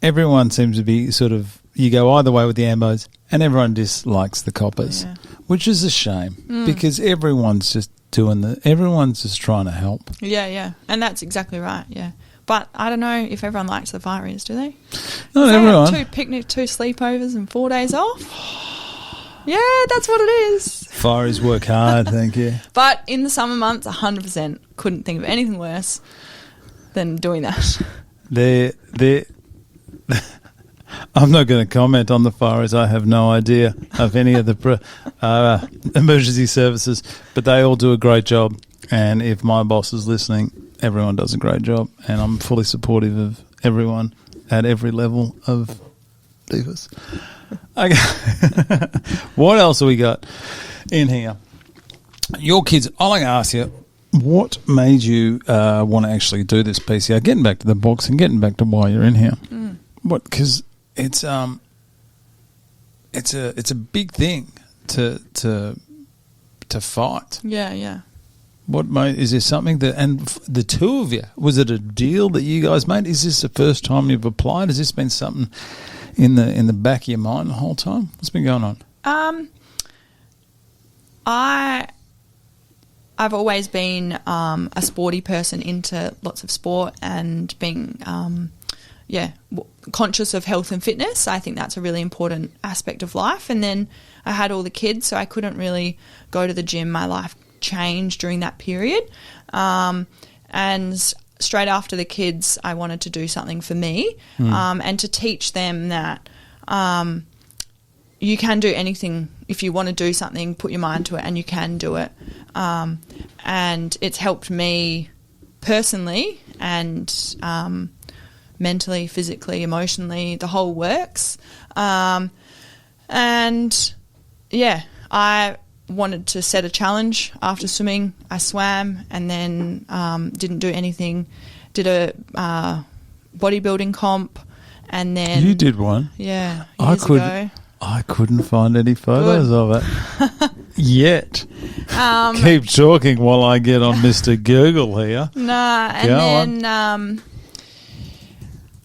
everyone seems to be sort of, you go either way with the ambos, and everyone dislikes the coppers, which is a shame because everyone's just everyone's just trying to help. Yeah, and that's exactly right, But I don't know if everyone likes the fireys, do they? Not everyone. 2 picnics, 2 sleepovers and 4 days off. Yeah, that's what it is. Fireys work hard, thank you. But in the summer months, 100% couldn't think of anything worse than doing that. I'm not going to comment on the fireys. I have no idea of any of the emergency services, but they all do a great job. And if my boss is listening, everyone does a great job, and I'm fully supportive of everyone at every level of divas. Okay. What else have we got in here? Your kids, I'd like to ask you, what made you want to actually do this PCR? Getting back to the box and getting back to why you're in here. What? Because it's a big thing to fight. Yeah. What made? Is there something that? And the two of you, was it a deal that you guys made? Is this the first time you've applied? Has this been something in the back of your mind the whole time? What's been going on? I've always been a sporty person, into lots of sport and being conscious of health and fitness. I think that's a really important aspect of life. And then I had all the kids, so I couldn't really go to the gym. My life changed during that period. And straight after the kids, I wanted to do something for me and to teach them that you can do anything. If you want to do something, put your mind to it and you can do it. And it's helped me personally and mentally, physically, emotionally, the whole works. I wanted to set a challenge after swimming. I swam and then didn't do anything. Did a bodybuilding comp, and then You did one? Yeah, years ago. I couldn't find any photos of it yet. Keep talking while I get on Mr. Google here. Nah, and then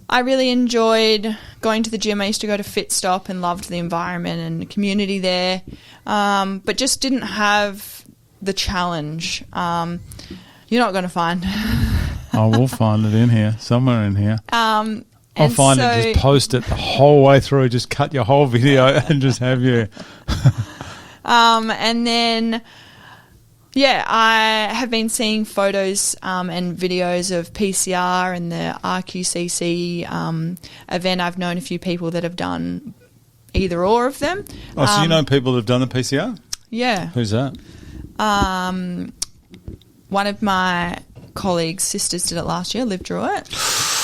I really enjoyed going to the gym. I used to go to Fit Stop and loved the environment and the community there, but just didn't have the challenge. You're not going to find. I will find it in here, somewhere in here. I'll find it, just post it the whole way through, just cut your whole video and just have you. And then, I have been seeing photos and videos of PCR and the RQCC event. I've known a few people that have done either or of them. Oh, so you know people that have done the PCR? Yeah. Who's that? One of my colleagues' sisters did it last year, Liv drew it.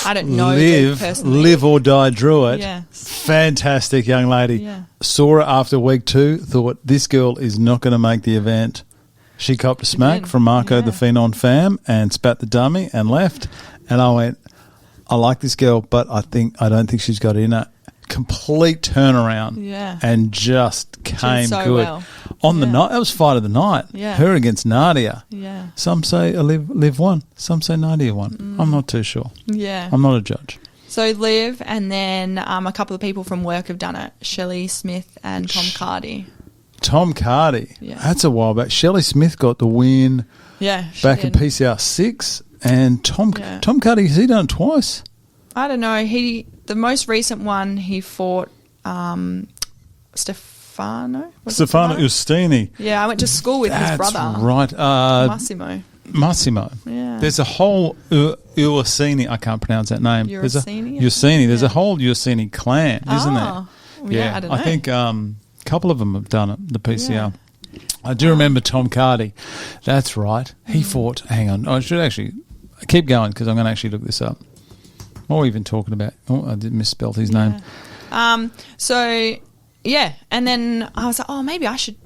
I don't know them personally. Live or die drew it. Yeah. Fantastic young lady. Yeah. Saw her after week 2, thought this girl is not going to make the event. She copped a smack from Marco the Phenon fam and spat the dummy and left. And I went, I like this girl, but I don't think she's got it in her. Complete turnaround. Yeah. And just came so good. well. On the night, that was fight of the night. Yeah. Her against Nadia. Yeah. Some say Liv won. Some say Nadia won. I'm not too sure. Yeah. I'm not a judge. So Liv, and then a couple of people from work have done it. Shelley Smith and Tom Cardy. Tom Cardy. Yeah. That's a while back. Shelley Smith got the win back in PCR 6. And Tom Cardy, has he done it twice? I don't know. The most recent one, he fought Stefano. Stefano Ustini. Yeah, I went to school with his brother. That's right. Massimo. Yeah. There's a whole Ursini. I can't pronounce that name. Ursini. There's a whole Ursini clan, isn't there? Well, I don't know. I think a couple of them have done it, the PCR. Yeah. I do remember Tom Cardy. That's right. He fought. Hang on. I should actually keep going because I'm going to actually look this up. What are we even talking about? Oh, I did misspell his name. And then I was like, oh, maybe I should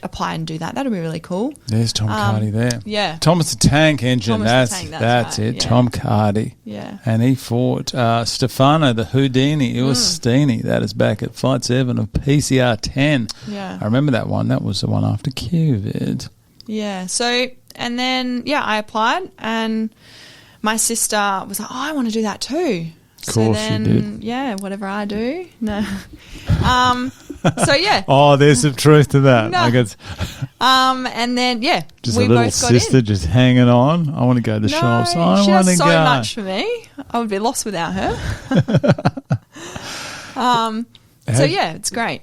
apply and do that. That'll be really cool. There's Tom Cardy there. Yeah. Thomas the Tank Engine. That's right. It. Yeah. Tom Cardy. Yeah. And he fought Stefano the Houdini Ustini. That is back at Fight 7 of PCR 10. Yeah. I remember that one. That was the one after COVID. Yeah. So, and then, I applied and my sister was like, oh, I want to do that too. Of course you did. Yeah, whatever I do. No. Oh, there's some truth to that. No. I guess. And then, just we a little both got sister in. just hanging on. I want to go to the shops. I she want does to so go. much for me. I would be lost without her. It's great.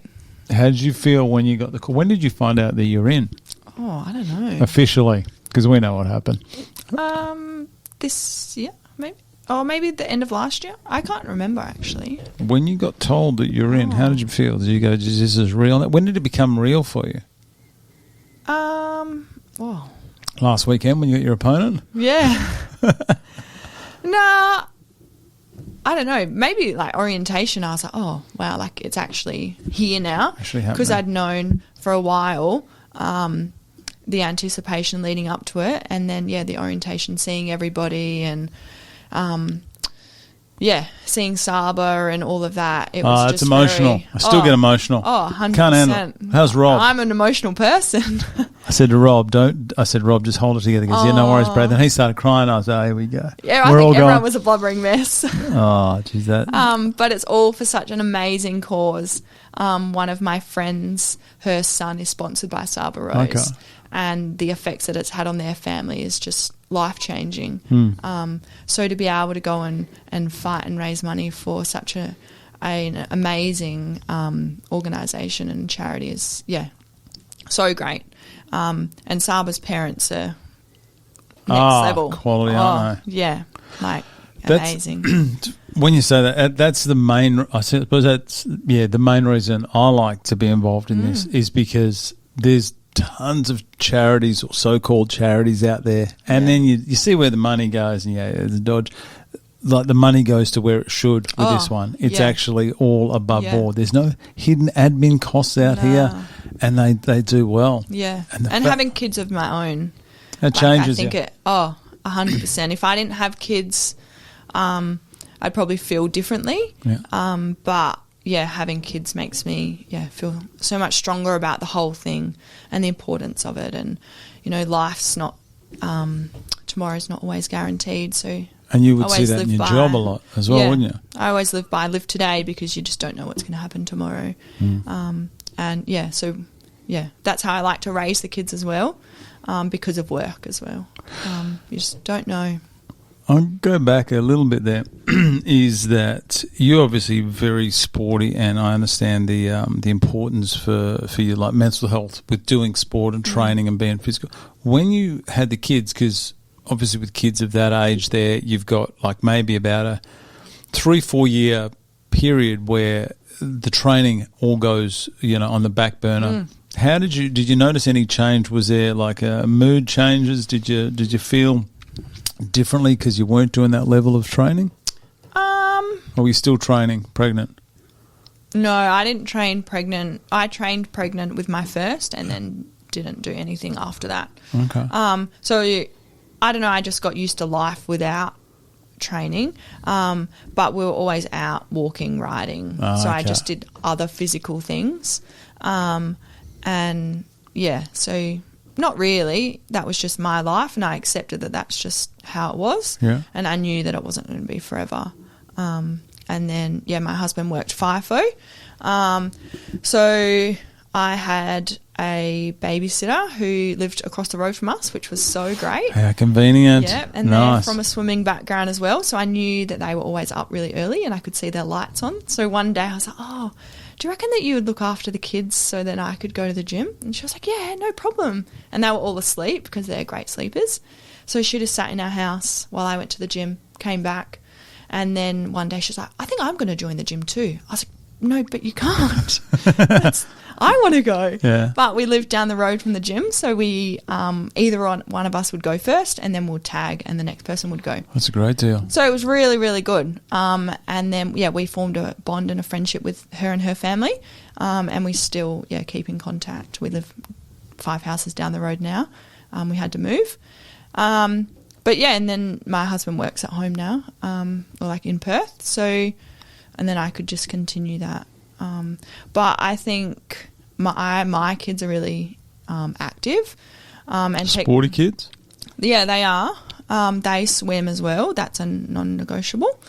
How did you feel when you got the call? When did you find out that you're in? Oh, I don't know. Officially, because we know what happened. This year, maybe. Or maybe the end of last year. I can't remember, actually. When you got told that you're in, how did you feel? Did you go, this is real? When did it become real for you? Last weekend when you got your opponent? Yeah. Nah, I don't know. Maybe like orientation, I was like, oh, wow, like it's actually here now. Because I'd known for a while the anticipation leading up to it, and then the orientation, seeing everybody and seeing Saba and all of that. It was just emotional. I still get emotional. Oh, 100%. Can't handle. How's Rob? I'm an emotional person. I said to Rob, Rob, just hold it together. He goes, no worries, Brad. Then he started crying. I was like, here we go. Yeah, I think everyone was a blubbering mess. Oh, geez, that. But it's all for such an amazing cause. One of my friends, her son is sponsored by Saba Rose. Okay. And the effects that it's had on their family is just life-changing. So to be able to go and fight and raise money for such an amazing organisation and charity is, so great. And Saba's parents are next level. Quality, aren't they? Yeah, amazing. When you say that, that's the main, I suppose that's, the main reason I like to be involved in this is because there's tons of charities or so-called charities out there, and then you see where the money goes, and the dodge. Like the money goes to where it should with this one. It's actually all above board. There's no hidden admin costs out here. And they do well. Yeah. And And having kids of my own. That changes I think you. 100%. If I didn't have kids, I'd probably feel differently. Yeah. But yeah, having kids makes me feel so much stronger about the whole thing and the importance of it. And life's not tomorrow's not always guaranteed. So And you would see always that in live your by- job a lot as well, wouldn't you? I always live today because you just don't know what's going to happen tomorrow. And that's how I like to raise the kids as well, because of work as well. You just don't know. I'll go back a little bit there. Is that you're obviously very sporty, and I understand the importance for your like mental health with doing sport and training and being physical. When you had the kids, because obviously with kids of that age, there you've got like maybe about a 3-4 year period where the training all goes on the back burner. How did you notice any change? Was there like mood changes? Did you feel differently because you weren't doing that level of training? Or were you still training pregnant? No, I didn't train pregnant. I trained pregnant with my first and then didn't do anything after that. Okay. So I don't know, I just got used to life without training. But we were always out walking, riding. So I just did other physical things. So not really. That was just my life, and I accepted that that's just how it was. Yeah. And I knew that it wasn't going to be forever. And then, my husband worked FIFO. So I had a babysitter who lived across the road from us, which was so great. How convenient. Yeah, and nice. they're from a swimming background as well, so I knew that they were always up really early and I could see their lights on. So one day I was like, do you reckon that you would look after the kids so that I could go to the gym? And she was like, yeah, no problem. And they were all asleep because they're great sleepers. So she just sat in our house while I went to the gym, came back, and then one day she was like, I think I'm going to join the gym too. I was like, no, but you can't. I want to go. Yeah. But we lived down the road from the gym, so we either one of us would go first and then we'll tag and the next person would go. That's a great deal. So it was really, really good. And then, we formed a bond and a friendship with her and her family, and we still, keep in contact. We live 5 houses down the road now. We had to move. And then my husband works at home now, like in Perth. So, and then I could just continue that. But I think my kids are really active. And Sporty kids? Yeah, they are. They swim as well. That's a non-negotiable.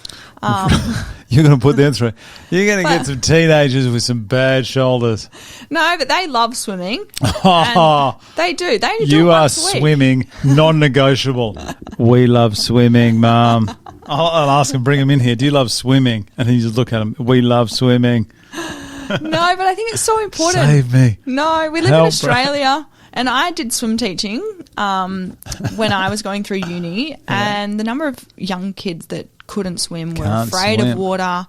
You're going to put them through. You're going to get some teenagers with some bad shoulders. No, but they love swimming. And they do. They only do it You are once a week. swimming, non-negotiable. We love swimming, Mum. I'll ask him, bring him in here. Do you love swimming? And he just look at him. We love swimming. No, but I think it's so important. Save me. No, we live Help, in Australia, and I did swim teaching when I was going through uni, and the number of young kids that couldn't swim, were Can't afraid swim. of water,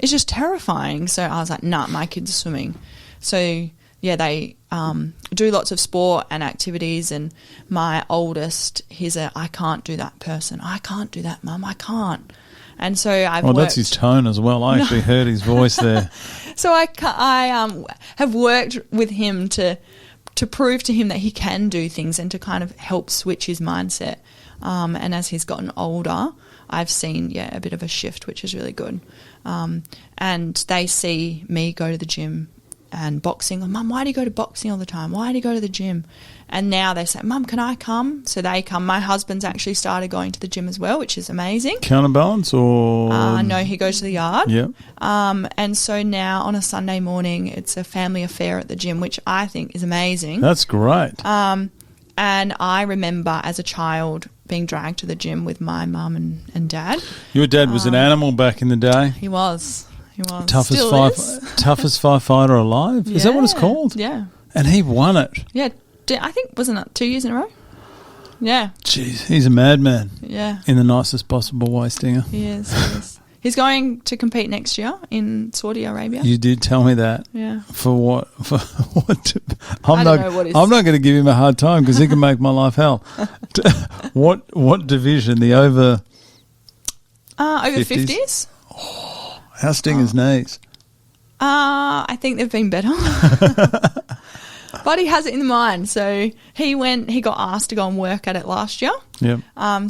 it's just terrifying. So I was like, nah, my kids are swimming. So they do lots of sport and activities, and my oldest, I can't do that person. I can't do that, Mum. I can't. And so I've worked. That's his tone as well. I actually heard his voice there. So I have worked with him to prove to him that he can do things and to kind of help switch his mindset. And as he's gotten older, I've seen, a bit of a shift, which is really good. And they see me go to the gym and boxing. Oh, Mum, why do you go to boxing all the time? Why do you go to the gym? And now they say, Mum, can I come? So they come. My husband's actually started going to the gym as well, which is amazing. Counterbalance or? No, he goes to the yard. Yeah. And so now on a Sunday morning, it's a family affair at the gym, which I think is amazing. That's great. And I remember as a child being dragged to the gym with my mum and dad. Your dad was an animal back in the day. He was. Toughest Still is. toughest firefighter alive. Is that what it's called? Yeah. And he won it. Yeah. I think, wasn't it 2 years in a row? Yeah. Jeez, he's a madman. Yeah. In the nicest possible way, Stinger. He is. He's going to compete next year in Saudi Arabia. You did tell me that. Yeah. For what? For what? I don't know what is. I'm not going to give him a hard time because he can make my life hell. What division? The over? Over 50s? How's Stinger's knees? I think they've been better. But he has it in the mind. So he got asked to go and work at it last year. Yep.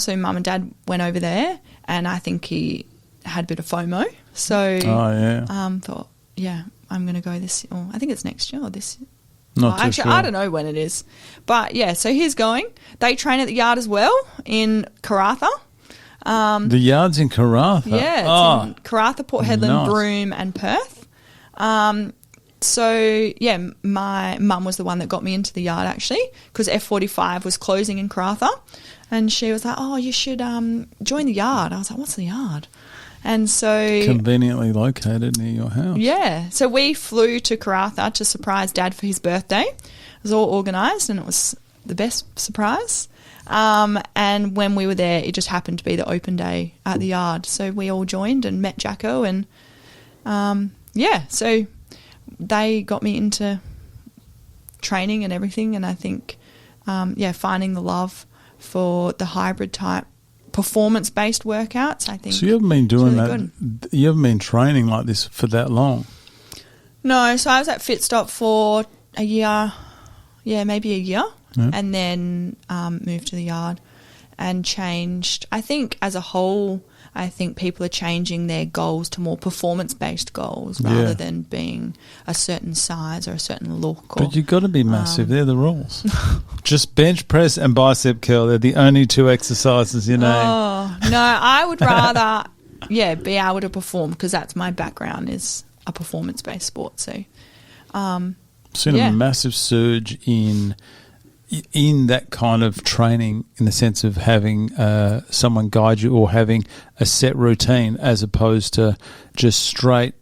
So mum and dad went over there, and I think he had a bit of FOMO. So thought, yeah, I'm going to go this, or I think it's next year or this year. Actually, sure. I don't know when it is. But, yeah, so he's going. They train at the yard as well in Karratha. The yard's in Karratha? Yeah, it's in Karratha, Port Hedland, nice. Broome and Perth. So, yeah, my mum was the one that got me into the yard, actually, because F45 was closing in Karratha. And she was like, oh, you should join the yard. I was like, what's the yard? And so... Conveniently located near your house. Yeah. So we flew to Karratha to surprise Dad for his birthday. It was all organised and it was the best surprise. And when we were there, it just happened to be the open day at the yard. So we all joined and met Jacko and, so they got me into training and everything. And I think, finding the love for the hybrid type performance-based workouts, I think. So you haven't been doing really that, good. you haven't been training like this for that long? No, so I was at Fitstop for a year, maybe a year, and then moved to the yard and changed. I think as a whole, I think people are changing their goals to more performance-based goals rather than being a certain size or a certain look. But you've got to be massive. They're the rules. Just bench press and bicep curl. They're the only two exercises you name. Oh, no, I would rather, be able to perform because that's my background is a performance-based sport. So, seen a massive surge in that kind of training in the sense of having someone guide you or having a set routine as opposed to just straight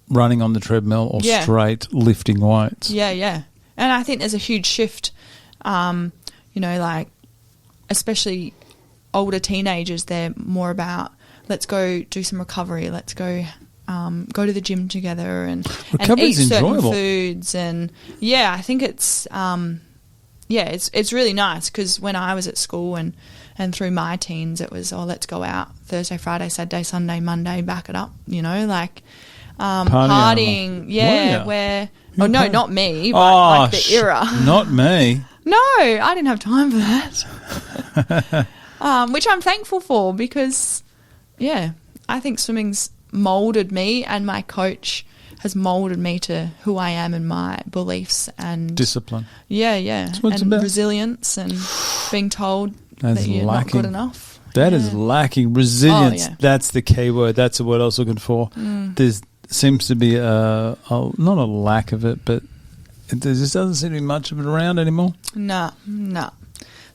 running on the treadmill or straight lifting weights. Yeah. And I think there's a huge shift, like especially older teenagers, they're more about let's go do some recovery, let's go to the gym together and eat certain foods. And, I think it's it's really nice because when I was at school and through my teens, it was, let's go out Thursday, Friday, Saturday, Sunday, Monday, back it up, partying. Yeah, where... Oh, no, not me, but like the era. Not me. No, I didn't have time for that. Which I'm thankful for because, I think swimming's moulded me and my coach has moulded me to who I am and my beliefs and discipline. Yeah. And resilience and being told that you're not good enough. That is lacking. Resilience, that's the key word. That's the word I was looking for. There seems to be not a lack of it, but there just doesn't seem to be much of it around anymore. No.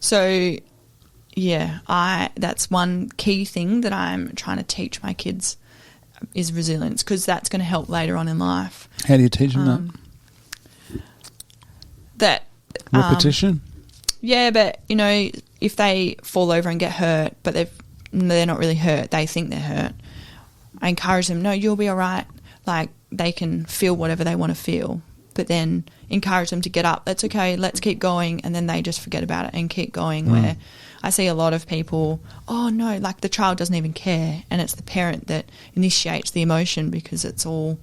So, that's one key thing that I'm trying to teach my kids is resilience because that's going to help later on in life. How do you teach them that? Repetition? But, if they fall over and get hurt, but they're not really hurt, they think they're hurt, I encourage them, no, you'll be all right. Like, they can feel whatever they want to feel, but then encourage them to get up. That's okay, let's keep going, and then they just forget about it and keep going where I see a lot of people, oh, no, like the child doesn't even care, and it's the parent that initiates the emotion because it's all...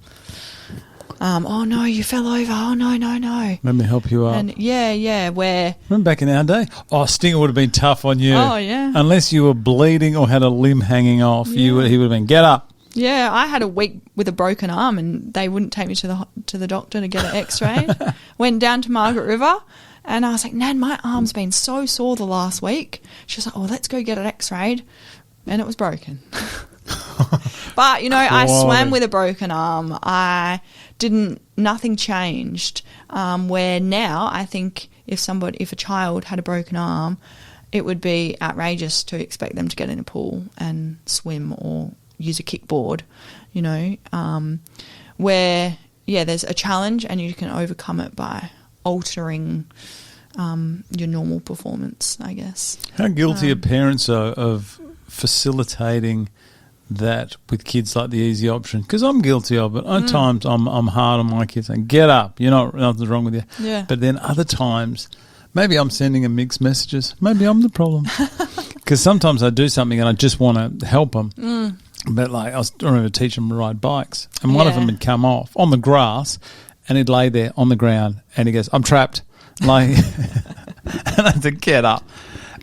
oh, no, you fell over. Oh, no. Let me help you up. And where... Remember back in our day? Oh, Stinger would have been tough on you. Oh, yeah. Unless you were bleeding or had a limb hanging off, he would have been, get up. Yeah, I had a week with a broken arm and they wouldn't take me to the doctor to get an x-ray. Went down to Margaret River and I was like, Nan, my arm's been so sore the last week. She was like, oh, let's go get it x-rayed. And it was broken. But, I swam with a broken arm. Nothing changed. Where now I think if a child had a broken arm, it would be outrageous to expect them to get in a pool and swim or use a kickboard, where, there's a challenge and you can overcome it by altering your normal performance, I guess. How guilty are parents of facilitating that with kids like the easy option? Because I'm guilty of it. At times I'm hard on my kids saying, get up, nothing's wrong with you. Yeah. But then other times, maybe I'm sending them mixed messages. Maybe I'm the problem. Because sometimes I do something and I just want to help them. But I remember teaching them to ride bikes. And one of them had come off on the grass and he'd lay there on the ground and he goes, I'm trapped. Like, and I have to get up.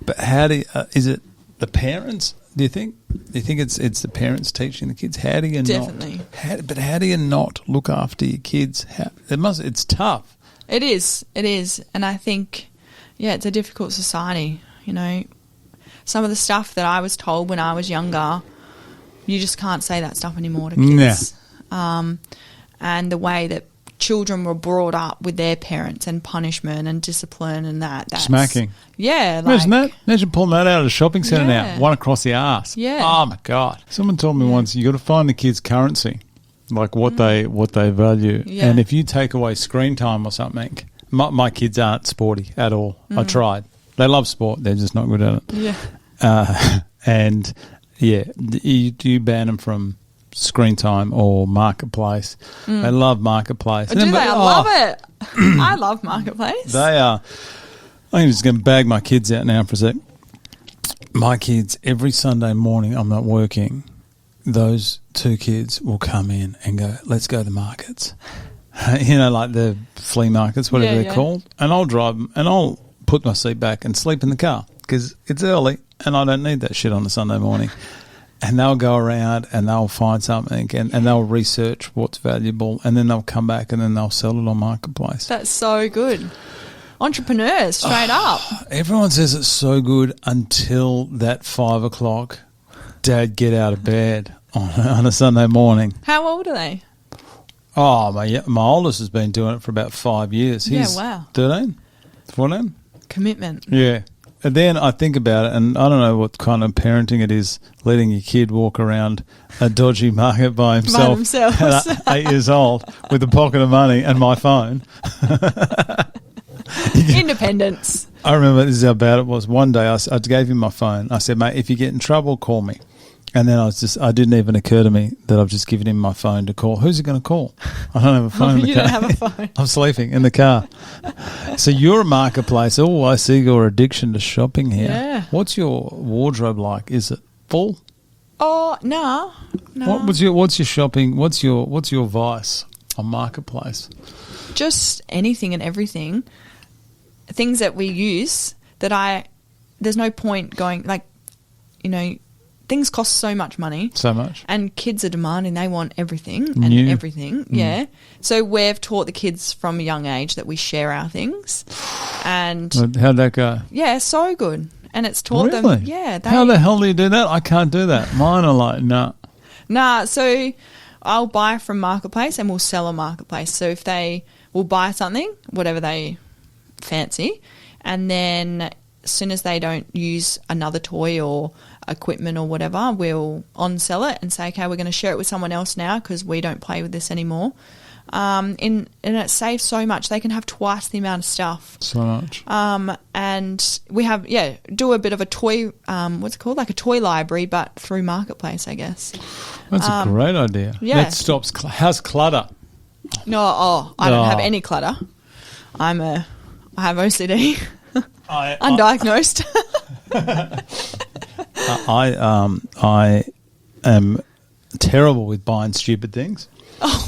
But how do you, is it the parents? Do you think it's the parents teaching the kids? How do you Definitely. But how do you not look after your kids? It's tough. It is, and I think, it's a difficult society. You know, some of the stuff that I was told when I was younger, you just can't say that stuff anymore to kids. Yeah. And the way that children were brought up with their parents and punishment and discipline and that's smacking. Yeah, imagine that. Imagine pulling that out of the shopping centre now, one across the arse. Yeah. Oh my God. Someone told me once you got to find the kids' currency, like what they value, and if you take away screen time or something, my kids aren't sporty at all. I tried. They love sport. They're just not good at it. Yeah. And you ban them from screen time or marketplace. They love marketplace. Do they? I love it. I love marketplace. They are. I'm just going to bag my kids out now for a sec. My kids, every Sunday morning I'm not working, those two kids will come in and go, let's go to the markets. You know, like the flea markets, whatever they're called. And I'll drive them and I'll put my seat back and sleep in the car because it's early and I don't need that shit on a Sunday morning. And they'll go around and they'll find something and they'll research what's valuable and then they'll come back and then they'll sell it on Marketplace. That's so good. Entrepreneurs, straight up. Everyone says it's so good until that 5 o'clock, Dad, get out of bed on a Sunday morning. How old are they? Oh, my oldest has been doing it for about 5 years. He's 13, 14. Commitment. Yeah. And then I think about it, and I don't know what kind of parenting it is, letting your kid walk around a dodgy market by himself at 8 years old with a pocket of money and my phone. Independence. I remember this is how bad it was. One day I gave him my phone. I said, mate, if you get in trouble, call me. And then I didn't even occur to me that I've just given him my phone to call. Who's he going to call? I don't have a phone in the you car. You don't have a phone. I'm sleeping in the car. So you're a marketplace. Oh, I see your addiction to shopping here. Yeah. What's your wardrobe like? Is it full? Oh, no. What's your shopping? What's your vice on Marketplace? Just anything and everything. Things that we use that there's no point going, like, you know, things cost so much money. So much. And kids are demanding. They want everything and everything. Yeah. So we've taught the kids from a young age that we share our things. And how'd that go? Yeah, so good. And it's taught them. Yeah. How the hell do you do that? I can't do that. Mine are like, nah. Nah, so I'll buy from Marketplace and we'll sell on Marketplace. So if they will buy something, whatever they fancy, and then as soon as they don't use another toy or equipment or whatever, we'll on-sell it and say, okay, we're going to share it with someone else now because we don't play with this anymore. And it saves so much. They can have twice the amount of stuff. So much. And we have, do a bit of a toy, what's it called? Like a toy library, but through Marketplace, I guess. That's a great idea. Yeah. That stops, how's clutter? No, I don't have any clutter. I have OCD. Undiagnosed. I am terrible with buying stupid things. Oh,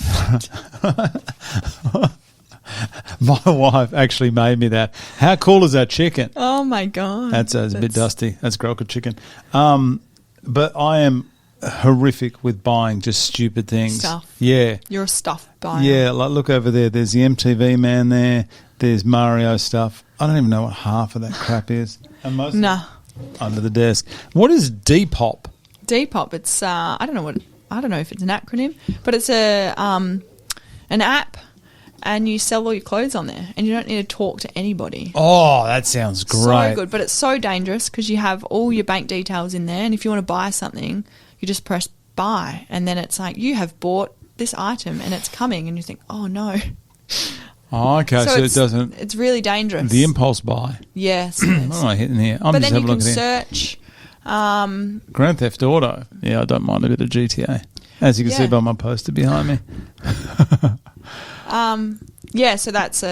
my wife actually made me that. How cool is that chicken? Oh my God, that's a bit dusty. That's Groker chicken. But I am horrific with buying just stupid things. Stuff. Yeah, you're a stuff buyer. Yeah, like look over there. There's the MTV man there. There's Mario stuff. I don't even know what half of that crap is. And most under the desk. What is Depop? Depop. It's I don't know if it's an acronym, but it's an app, and you sell all your clothes on there, and you don't need to talk to anybody. Oh, that sounds great. So good, but it's so dangerous because you have all your bank details in there, and if you want to buy something, you just press buy, and then it's like you have bought this item, and it's coming, and you think, oh no. Oh, okay, so it doesn't... It's really dangerous. The impulse buy. Yes. What am I hitting here? But then you can search... Grand Theft Auto. Yeah, I don't mind a bit of GTA. As you can see by my poster behind me. So that's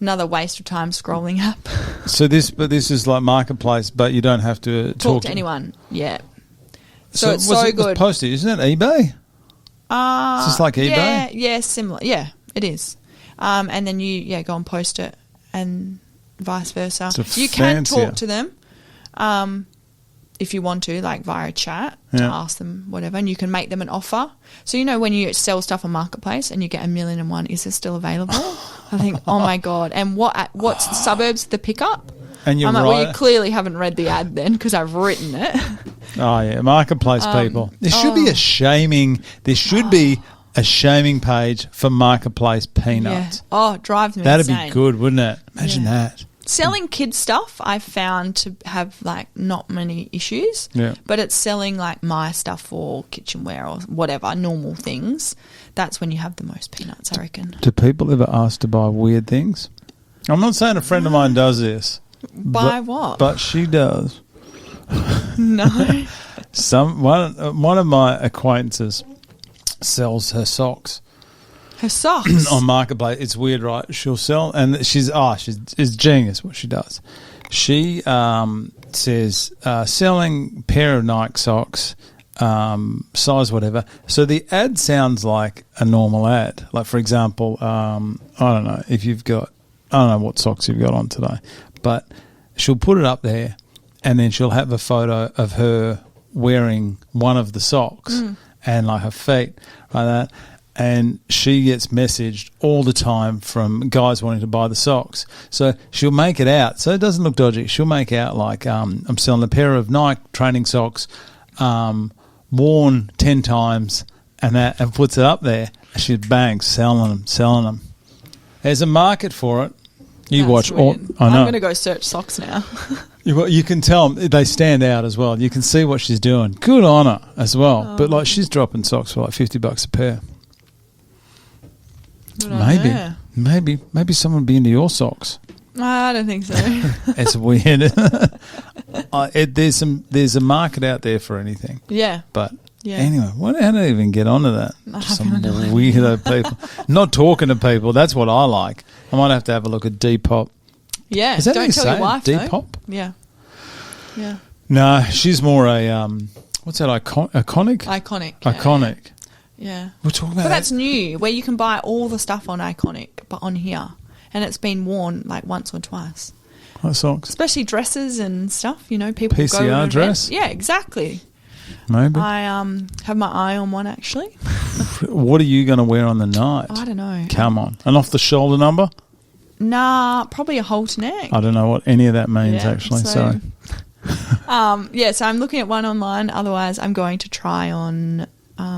another waste of time scrolling app. So this is like Marketplace, but you don't have to talk to anyone. Yeah. So it's so good. Posted, isn't it eBay? Is this like eBay? Yeah, similar. Yeah, it is. And then you go and post it, and vice versa. It's You can fancier. talk to them if you want to, like via chat, to ask them whatever, and you can make them an offer. So, you know, when you sell stuff on Marketplace and you get 1,000,001, is it still available? I think, oh my God. And what's the suburbs, the pickup? And you're I'm like, right. well, you clearly haven't read the ad then, because I've written it. Oh, yeah, Marketplace people. There should be a shaming. There should be a shaming page for Marketplace peanuts. Yeah. Oh, it drives me That'd insane. be good, wouldn't it? Imagine that. Selling kids stuff, I've found to have like not many issues. Yeah. But it's selling like my stuff or kitchenware or whatever, normal things. That's when you have the most peanuts, I reckon. Do people ever ask to buy weird things? I'm not saying a friend of mine does this. Buy what? But she does. No. One of my acquaintances sells her socks Her socks. on Marketplace. It's weird, right? She'll sell, and she's genius what she does. She says selling pair of Nike socks, size whatever. So the ad sounds like a normal ad. Like, for example, I don't know if you've got, I don't know what socks you've got on today, but she'll put it up there, and then she'll have a photo of her wearing one of the socks and like her feet like that. And she gets messaged all the time from guys wanting to buy the socks. So she'll make it out. So it doesn't look dodgy. She'll make out like I'm selling a pair of Nike training socks, worn 10 times, and puts it up there. She's bang, selling them. There's a market for it. You That's watch. weird. I know. I'm going to go search socks now. You can tell they stand out as well. You can see what she's doing. Good on her as well. But like she's dropping socks for like $50 a pair. Maybe someone would be into your socks. I don't think so. It's weird. There's a market out there for anything. Yeah. But Yeah. anyway, how did I even get onto that? I Some have no idea. weirdo people. Not talking to people. That's what I like. I might have to have a look at Depop. Yeah. Is that Don't how you tell say your it? wife, though. Depop? Yeah. Yeah. No, she's more a what's that? Iconic. Iconic. Yeah. Iconic. Yeah. We're talking about But that's new, where you can buy all the stuff on Iconic, but on here. And it's been worn like once or twice. What socks? Especially dresses and stuff, you know, people go PCR to events. dress? Yeah, exactly. Maybe. I have my eye on one, actually. What are you going to wear on the night? I don't know. Come on. An off-the-shoulder number? Nah, probably a halter neck. I don't know what any of that means, actually. so- Sorry. Yeah, so I'm looking at one online. Otherwise, I'm going to try on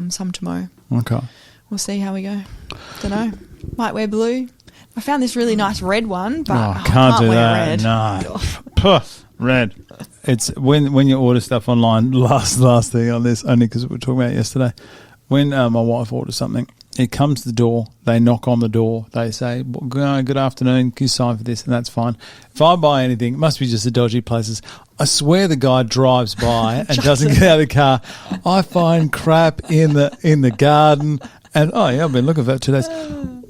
some tomorrow. Okay. We'll see how we go. Don't know. Might wear blue. I found this really nice red one, but I can't do wear that. red. No. Puh, red. It's when you order stuff online, last thing on this, only because we were talking about it yesterday. When my wife orders something, it comes to the door, they knock on the door, they say, good afternoon, can you sign for this? And that's fine. If I buy anything, it must be just the dodgy places. I swear the guy drives by and doesn't get out of the car. I find crap in the garden. And, I've been looking for that 2 days.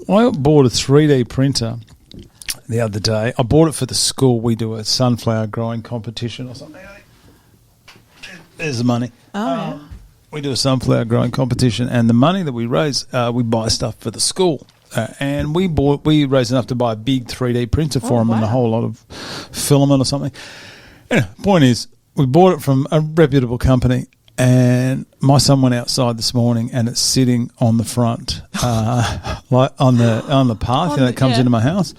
I bought a 3D printer the other day. I bought it for the school. We do a sunflower growing competition or something. There's the money. Yeah. We do a sunflower growing competition, and the money that we raise, we buy stuff for the school. And we raised enough to buy a big 3D printer for them and a whole lot of filament or something. Anyway, point is, we bought it from a reputable company, and my son went outside this morning, and it's sitting on the front, like on the path that comes into my house.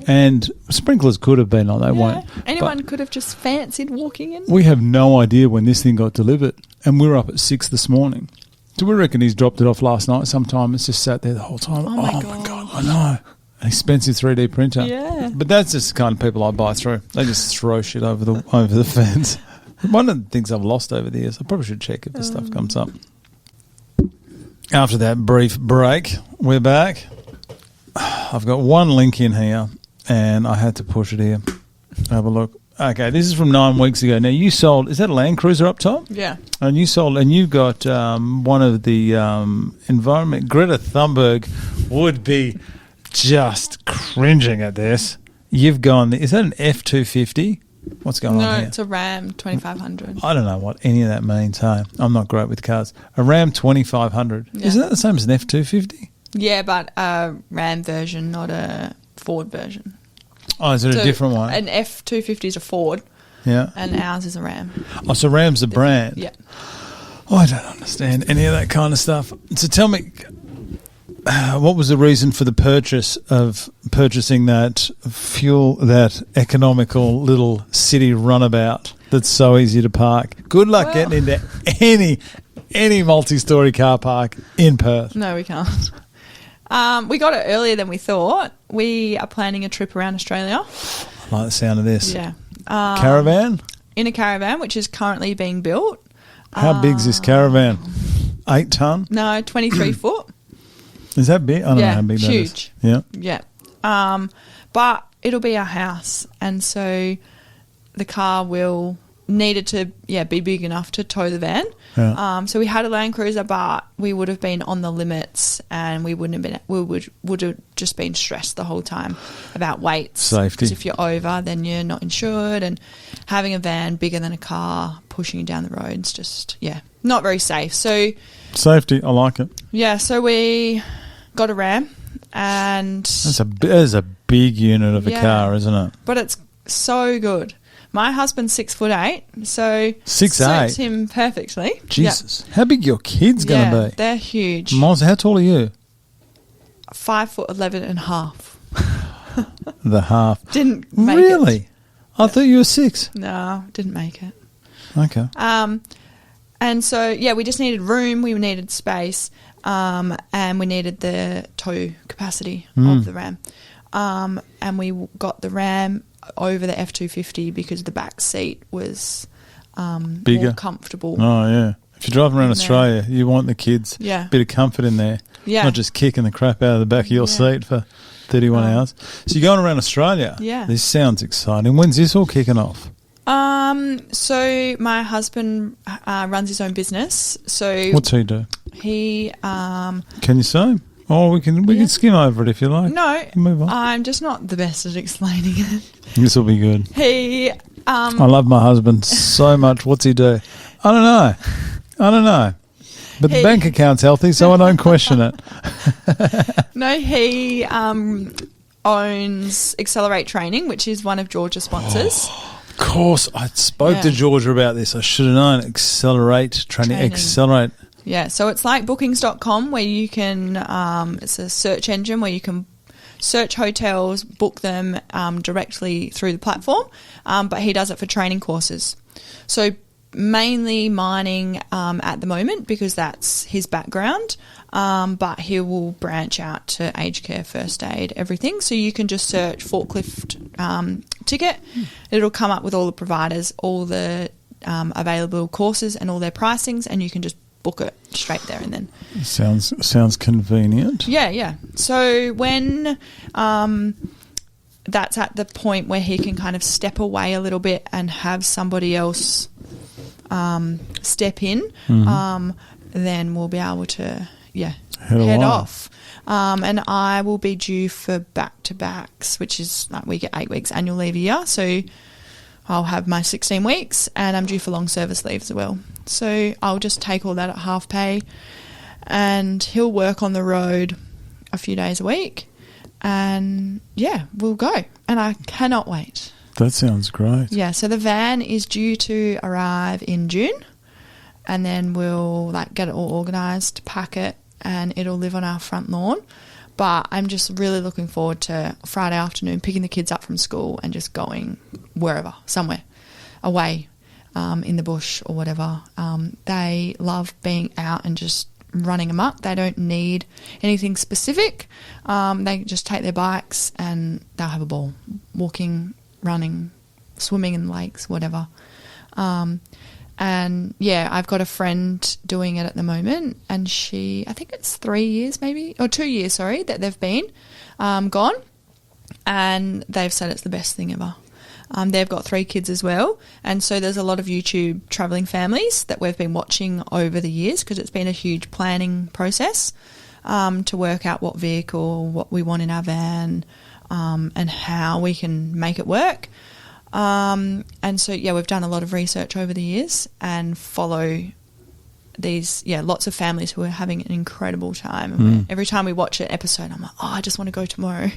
And sprinklers could have been on, they won't. Anyone could have just fancied walking in. We have no idea when this thing got delivered, and we were up at 6 this morning. So we reckon he's dropped it off last night sometime. It's just sat there the whole time. Oh my God, I know. An expensive 3D printer. Yeah. But that's just the kind of people I buy through. They just throw shit over the fence. One of the things I've lost over the years, I probably should check if this stuff comes up. After that brief break, we're back. I've got one link in here, and I had to push it here. Have a look. Okay, this is from 9 weeks ago. Now, you sold, is that a Land Cruiser up top? Yeah. And you sold, and you got one of the environment. Greta Thunberg would be just cringing at this. You've gone, is that an F-250? What's going on No, here? it's a Ram 2500. I don't know what any of that means, hey. I'm not great with cars. A Ram 2500. Yeah. Isn't that the same as an F-250? Yeah, but a Ram version, not a Ford version. Oh, is it a different one? An F250 is a Ford. Yeah. And ours is a Ram. Oh, so Ram's the brand. Yeah. Oh, I don't understand any of that kind of stuff. So tell me, what was the reason for the purchasing that fuel, that economical little city runabout that's so easy to park? Good luck getting into any multi-story car park in Perth. No, we can't. We got it earlier than we thought. We are planning a trip around Australia. I like the sound of this. Yeah. Caravan? In a caravan, which is currently being built. How big's this caravan? 8 ton? No, 23 foot. Is that big? I don't know how big that is. Huge. Yeah. Yeah. But it'll be our house, and so the car will needed to be big enough to tow the van. Yeah. So we had a Land Cruiser, but we would have been on the limits, and we wouldn't have been. We would have just been stressed the whole time about weights, safety. Because if you're over, then you're not insured, and having a van bigger than a car pushing you down the roads, just not very safe. So safety, I like it. Yeah, so we got a Ram, and that's a big unit of a car, isn't it? But it's so good. My husband's 6'8", so 6'8" suits him perfectly. Jesus, how big your kids gonna be? They're huge. Miles, how tall are you? 5'11" and a half. The half Didn't make it. Really? I thought you were 6. No, didn't make it. Okay. And so we just needed room. We needed space, and we needed the tow capacity of the Ram. And we got the Ram over the F250 because the back seat was bigger, more comfortable. Oh yeah, if you're driving around Australia, you want the kids a bit of comfort in there, not just kicking the crap out of the back of your seat for 31 hours. So you're going around Australia. Yeah, this sounds exciting. When's this all kicking off? So my husband runs his own business. So what's he do? He can you say? Oh, we can skim over it if you like. No, move on. I'm just not the best at explaining it. This will be good. He, I love my husband so much. What's he do? I don't know. But the bank account's healthy, so I don't question it. No, he owns XIII Training, which is one of Georgia's sponsors. Of course, I spoke to Georgia about this. I should have known. XIII Training. XIII. Yeah, so it's like bookings.com where you can, it's a search engine where you can search hotels, book them directly through the platform, but he does it for training courses. So mainly mining at the moment because that's his background, but he will branch out to aged care, first aid, everything. So you can just search forklift ticket. It'll come up with all the providers, all the available courses and all their pricings, and you can just book it straight there and then. Sounds convenient. Yeah. So when that's at the point where he can kind of step away a little bit and have somebody else step in, then we'll be able to head off. And I will be due for back-to-backs, which is like we get 8 weeks annual leave a year, so I'll have my 16 weeks, and I'm due for long service leave as well. So I'll just take all that at half pay, and he'll work on the road a few days a week, and we'll go. And I cannot wait. That sounds great. Yeah, so the van is due to arrive in June, and then we'll get it all organised, pack it, and it'll live on our front lawn. But I'm just really looking forward to Friday afternoon, picking the kids up from school and just going wherever, somewhere, away in the bush or whatever. They love being out and just running amok. They don't need anything specific. They just take their bikes and they'll have a ball, walking, running, swimming in lakes, whatever. And I've got a friend doing it at the moment, and I think it's 3 years maybe, or 2 years, sorry, that they've been gone, and they've said it's the best thing ever. They've got 3 kids as well, and so there's a lot of YouTube travelling families that we've been watching over the years because it's been a huge planning process to work out what vehicle, what we want in our van, and how we can make it work. And so, we've done a lot of research over the years and follow lots of families who are having an incredible time. And every time we watch an episode, I'm like, oh, I just want to go tomorrow.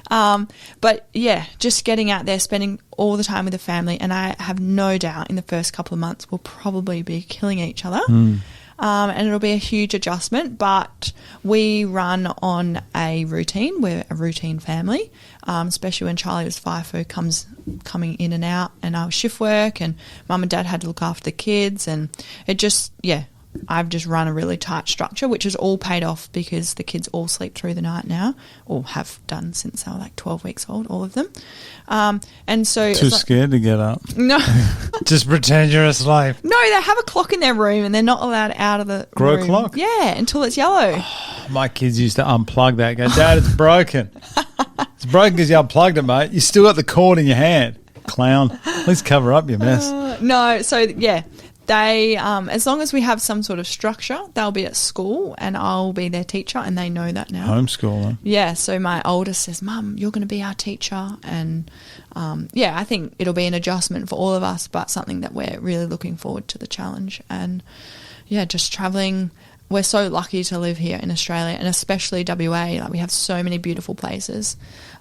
But yeah, just getting out there, spending all the time with the family, and I have no doubt in the first couple of months we'll probably be killing each other. And it'll be a huge adjustment, but we run on a routine. We're a routine family, especially when Charlie was FIFO coming in and out, and I was shift work, and Mum and Dad had to look after the kids, and it just, I've just run a really tight structure, which has all paid off because the kids all sleep through the night now, or have done since they were like 12 weeks old, all of them. And so too scared to get up. No. Just pretend you're asleep. No, they have a clock in their room and they're not allowed out of the Grow room. clock? Yeah, until it's yellow. Oh, my kids used to unplug that. Go, Dad, it's broken. It's broken because you unplugged it, mate. You still got the cord in your hand. Clown. At least cover up your mess. No, so yeah. They, as long as we have some sort of structure, they'll be at school and I'll be their teacher, and they know that now. Homeschooler. Yeah, so my oldest says, Mum, you're going to be our teacher. And, I think it'll be an adjustment for all of us, but something that we're really looking forward to the challenge. And, just travelling. We're so lucky to live here in Australia, and especially WA. Like, we have so many beautiful places.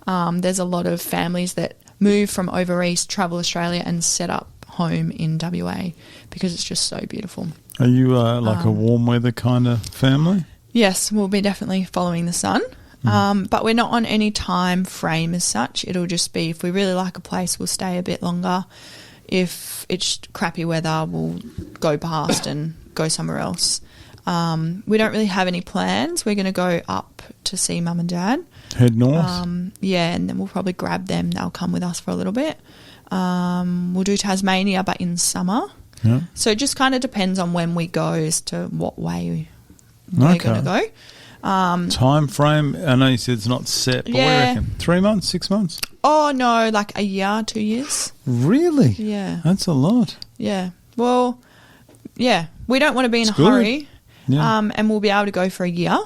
There's a lot of families that move from over east, travel Australia and set up home in WA because it's just so beautiful. Are you like a warm weather kind of family? Yes, we'll be definitely following the sun. But we're not on any time frame as such. It'll just be, if we really like a place, we'll stay a bit longer. If it's crappy weather, we'll go past and go somewhere else. We don't really have any plans. We're going to go up to see Mum and Dad. Head north? And then we'll probably grab them. They'll come with us for a little bit. We'll do Tasmania, but in summer. Yeah. So it just kind of depends on when we go as to what way we're going to go. Time frame? I know you said it's not set, but what do you reckon? 3 months, 6 months? Oh, no, like a year, 2 years. Really? Yeah. That's a lot. Yeah. Well, we don't want to be in a hurry. Yeah. And we'll be able to go for a year.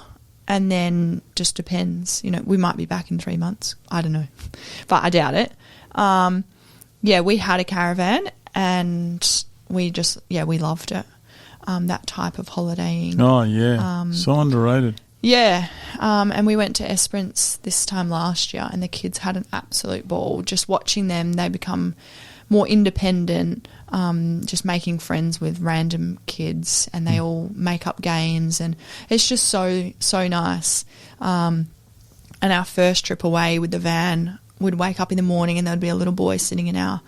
And then just depends. We might be back in 3 months. I don't know. But I doubt it. We had a caravan and we just, we loved it. That type of holidaying. Oh, yeah. So underrated. Yeah. And we went to Esperance this time last year, and the kids had an absolute ball. Just watching them, they become more independent, just making friends with random kids, and they all make up games, and it's just so, so nice. And our first trip away with the van, we'd wake up in the morning and there'd be a little boy sitting in our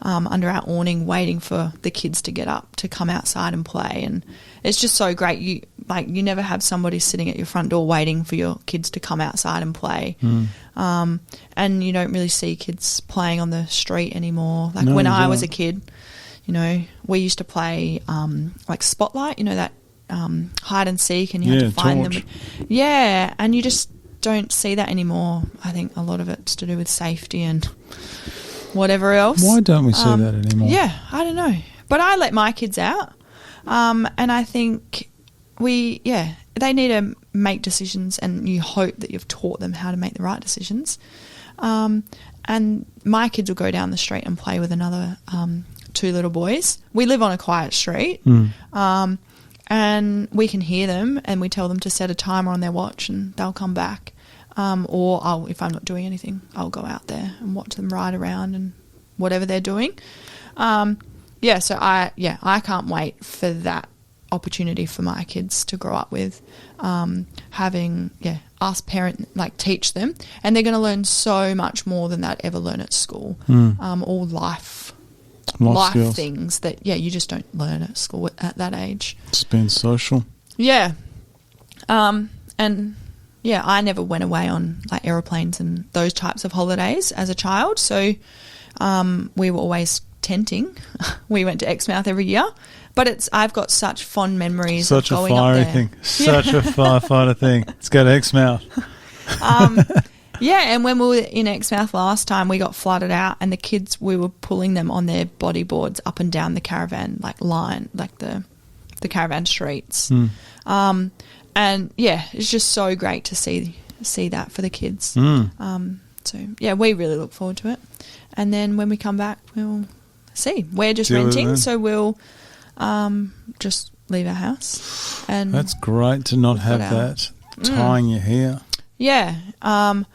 under our awning waiting for the kids to get up to come outside and play, and it's just so great. You never have somebody sitting at your front door waiting for your kids to come outside and play. And you don't really see kids playing on the street anymore. Like when I was a kid, we used to play like Spotlight, that hide and seek, and you had to find them. Yeah, and you just don't see that anymore. I think a lot of it's to do with safety and whatever else. Why don't we see that anymore? Yeah, I don't know. But I let my kids out, and I think they need to make decisions, and you hope that you've taught them how to make the right decisions. And my kids will go down the street and play with another two little boys. We live on a quiet street, and we can hear them, and we tell them to set a timer on their watch and they'll come back. Or if I'm not doing anything, I'll go out there and watch them ride around and whatever they're doing. So I can't wait for that opportunity for my kids to grow up with, having us teach them, and they're going to learn so much more than they'd ever learn at school. All life skills. Things that you just don't learn at school at that age. It's been social. I never went away on like aeroplanes and those types of holidays as a child, so we were always tenting. We went to Exmouth every year, but I've got such fond memories of going up there. Such a firefighter thing. Let's go to Exmouth. And when we were in Exmouth last time, we got flooded out, and the kids, we were pulling them on their bodyboards up and down the caravan line, like the caravan streets. And it's just so great to see that for the kids. We really look forward to it. And then when we come back, we'll see. We're just renting, so we'll just leave our house. And that's great to not have that tying your hair. Yeah. And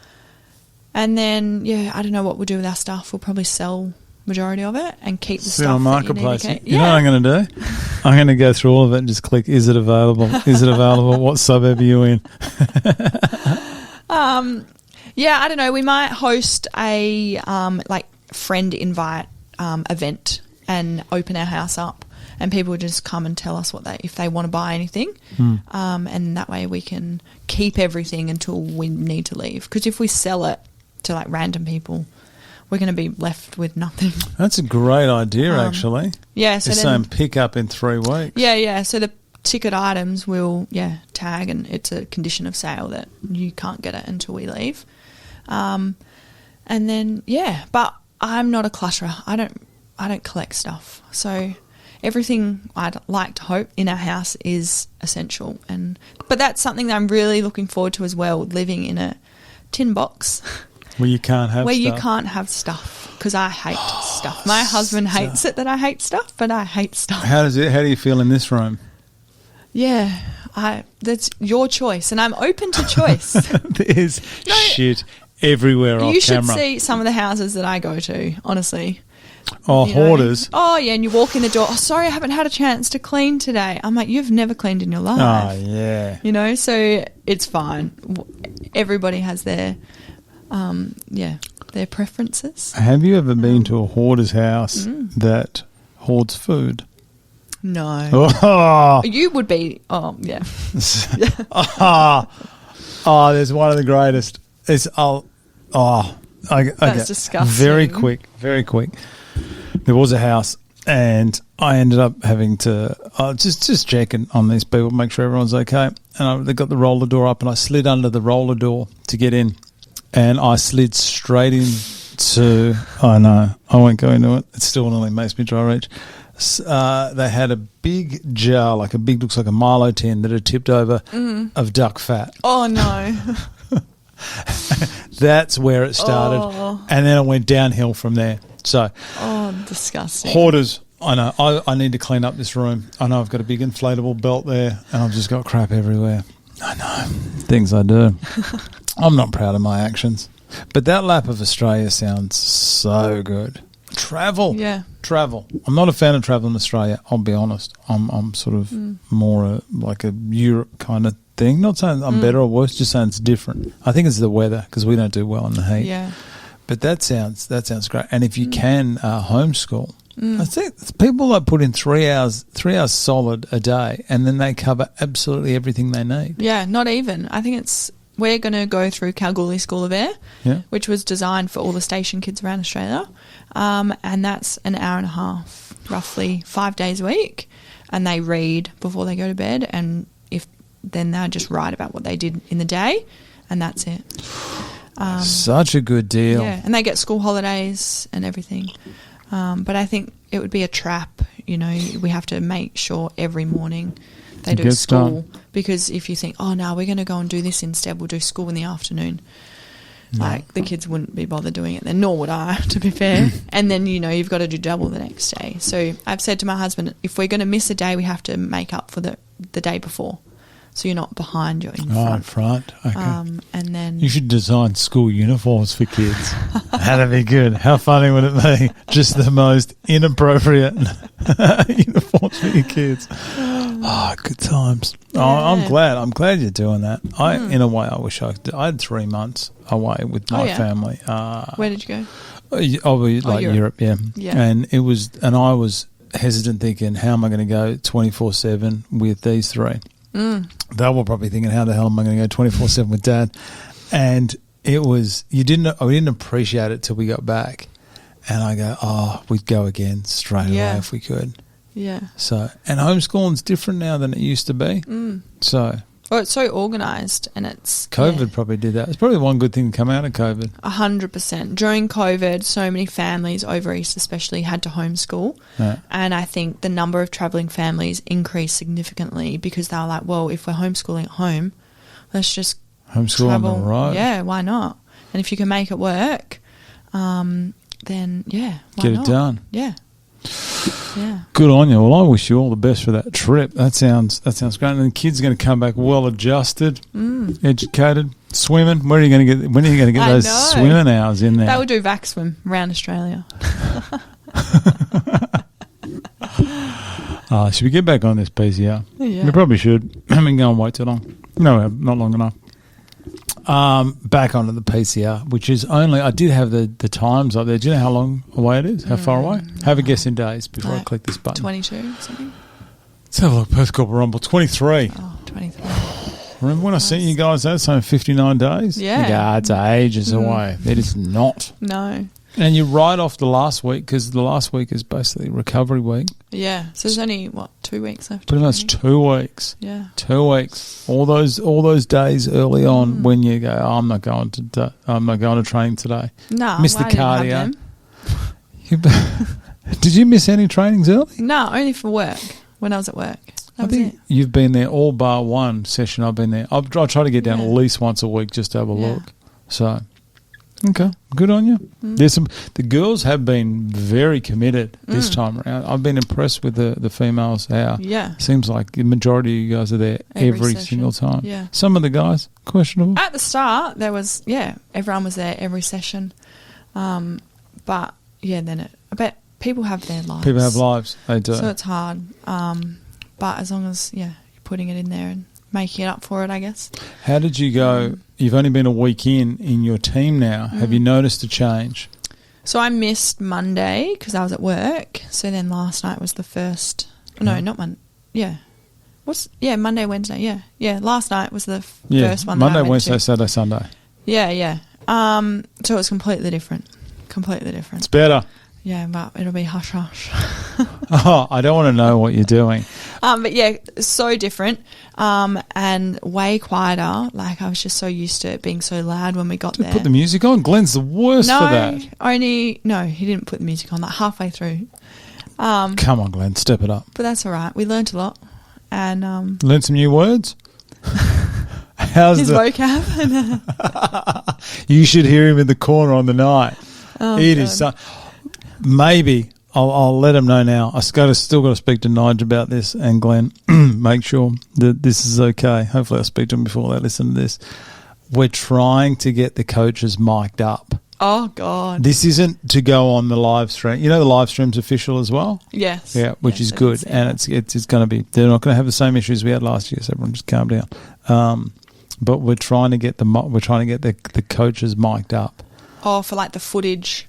then, I don't know what we'll do with our stuff. We'll probably sell majority of it and keep the stuff on Marketplace. that you need. You know what I'm going to do? I'm going to go through all of it and just click, is it available? Is it available? What suburb are you in? I don't know. We might host a friend invite event and open our house up, and people would just come and tell us if they want to buy anything, and that way we can keep everything until we need to leave. Because if we sell it to like random people, we're going to be left with nothing. That's a great idea, actually. Yeah, so it's saying pick up in 3 weeks. Yeah. So the ticket items will tag, and it's a condition of sale that you can't get it until we leave. And then but I'm not a clutterer. I don't collect stuff. So everything I'd like to hope in our house is essential, but that's something that I'm really looking forward to as well. Living in a tin box where you can't have you can't have stuff, because I hate stuff. My husband hates it that I hate stuff, but I hate stuff. How do you feel in this room? Yeah, that's your choice, and I'm open to choice. There's shit everywhere off camera. You should see some of the houses that I go to, honestly. Oh, hoarders. Oh, yeah, and you walk in the door, sorry, I haven't had a chance to clean today. I'm like, you've never cleaned in your life. Oh, yeah. So it's fine. Everybody has their preferences. Have you ever been to a hoarder's house that hoards food? No. Oh. You would be. Oh, yeah. There's one of the greatest. That's disgusting. Very quick. There was a house, and I ended up having to just checking on these people, make sure everyone's okay. And they got the roller door up, and I slid under the roller door to get in, and I slid straight into. I know, I won't go into it. It still nearly makes me dry reach. They had a big jar, looks like a Milo tin that had tipped over of duck fat. Oh no. That's where it started, and then it went downhill from there. So, disgusting. Hoarders, I know. I need to clean up this room. I know I've got a big inflatable belt there, and I've just got crap everywhere. I know. Things I do. I'm not proud of my actions. But that lap of Australia sounds so good. Travel. Yeah. Travel. I'm not a fan of travel in Australia, I'll be honest. I'm sort of more like a Europe kind of thing. Not saying I'm better or worse, just saying it's different. I think it's the weather, because we don't do well in the heat. Yeah. But that sounds great. And if you can homeschool, I think people that put in 3 hours solid a day, and then they cover absolutely everything they need. Yeah, not even. I think we're going to go through Kalgoorlie School of Air, which was designed for all the station kids around Australia. And that's an hour and a half, roughly 5 days a week. And they read before they go to bed, and then they'll just write about what they did in the day, and that's it. Such a good deal. Yeah, and they get school holidays and everything. But I think it would be a trap. We have to make sure every morning they do school. Because if you think, we're going to go and do this instead, we'll do school in the afternoon. No. The kids wouldn't be bothered doing it then, nor would I, to be fair. And then, you've got to do double the next day. So I've said to my husband, if we're going to miss a day, we have to make up for the day before. So you're not behind, you're in front. Oh, in front. Okay. And then you should design school uniforms for kids. That'd be good. How funny would it be? Just the most inappropriate uniforms for your kids. Good times. Yeah. I'm glad you're doing that. In a way, I wish I could. I had 3 months away with my family. Where did you go? Europe, yeah. And I was hesitant, thinking, how am I going to go 24/7 with these 3? They were probably thinking, how the hell am I going to go 24/7 with Dad? And it was, we didn't appreciate it till we got back. And I go, we'd go again straight away if we could. Yeah. So, and homeschooling's different now than it used to be. So. Well, it's so organised, and it's... COVID probably did that. It's probably one good thing to come out of COVID. 100%. During COVID, so many families, over East especially, had to homeschool. Yeah. And I think the number of travelling families increased significantly, because they were like, well, if we're homeschooling at home, let's just homeschool travel. On the road. Yeah, why not? And if you can make it work, then, why Get not? It done. Yeah. Yeah. Good on you. Well, I wish you all the best for that trip. That sounds great. And the kids are going to come back well adjusted, educated, swimming. When are you going to get those swimming hours in there? They will do vac swim around Australia. Should we get back on this PCR? Yeah. We probably should. I mean, go and wait too long. No, not long enough. Back onto the PCR, which is only, I did have the times up there. Do you know how long away it is? How far away? Have a guess in days before I click this button. 22 something. Let's have a look. Perth Corporate Rumble, 23. Oh, 23. Remember when I sent you guys that? It's only 59 days? Yeah. It's ages away. It is not. No. And you're right off the last week because the last week is basically recovery week. Yeah. So there's only, 2 weeks left? Pretty much 2 weeks. Yeah. 2 weeks. All those days early on when you go, I'm not going to train today. No, Miss the I didn't cardio. have them. Did you miss any trainings early? No, only for work. When I was at work. I think you've been there all bar one session. I've been there. I try to get down at least once a week just to have a look. So, okay, good on you. The girls have been very committed this time around. I've been impressed with the females. Seems like the majority of you guys are there every single time. Yeah. Some of the guys questionable. At the start, there was everyone was there every session, but then I bet people have their lives. People have lives. They do. So it's hard. But as long as you're putting it in there and making it up for it, I guess. How did you go? You've only been a week in your team now. Have you noticed a change? So I missed Monday because I was at work. So then last night was the first. No, not Monday. Yeah. Monday, Wednesday. Yeah. Last night was the first one. Monday, that I went Wednesday, to. Saturday, Sunday. Yeah. So it was completely different. It's better. Yeah, but it'll be hush hush. I don't want to know what you're doing. But so different and way quieter. Like I was just so used to it being so loud when we got there. Put the music on. Glenn's the worst for that. He didn't put the music on. Like halfway through. Come on, Glenn, step it up. But that's all right. We learnt a lot and learned some new words. How's his vocab? You should hear him in the corner on the night. It is so. Maybe I'll let him know now. I still got to speak to Nige about this and Glenn. Make sure that this is okay. Hopefully, I'll speak to him before they listen to this. We're trying to get the coaches mic'd up. Oh God! This isn't to go on the live stream. You know, the live stream's official as well. Yes. Yeah, which is good, and it's going to be. They're not going to have the same issues we had last year. So everyone just calm down. But we're trying to get the coaches mic'd up. Oh, for like the footage.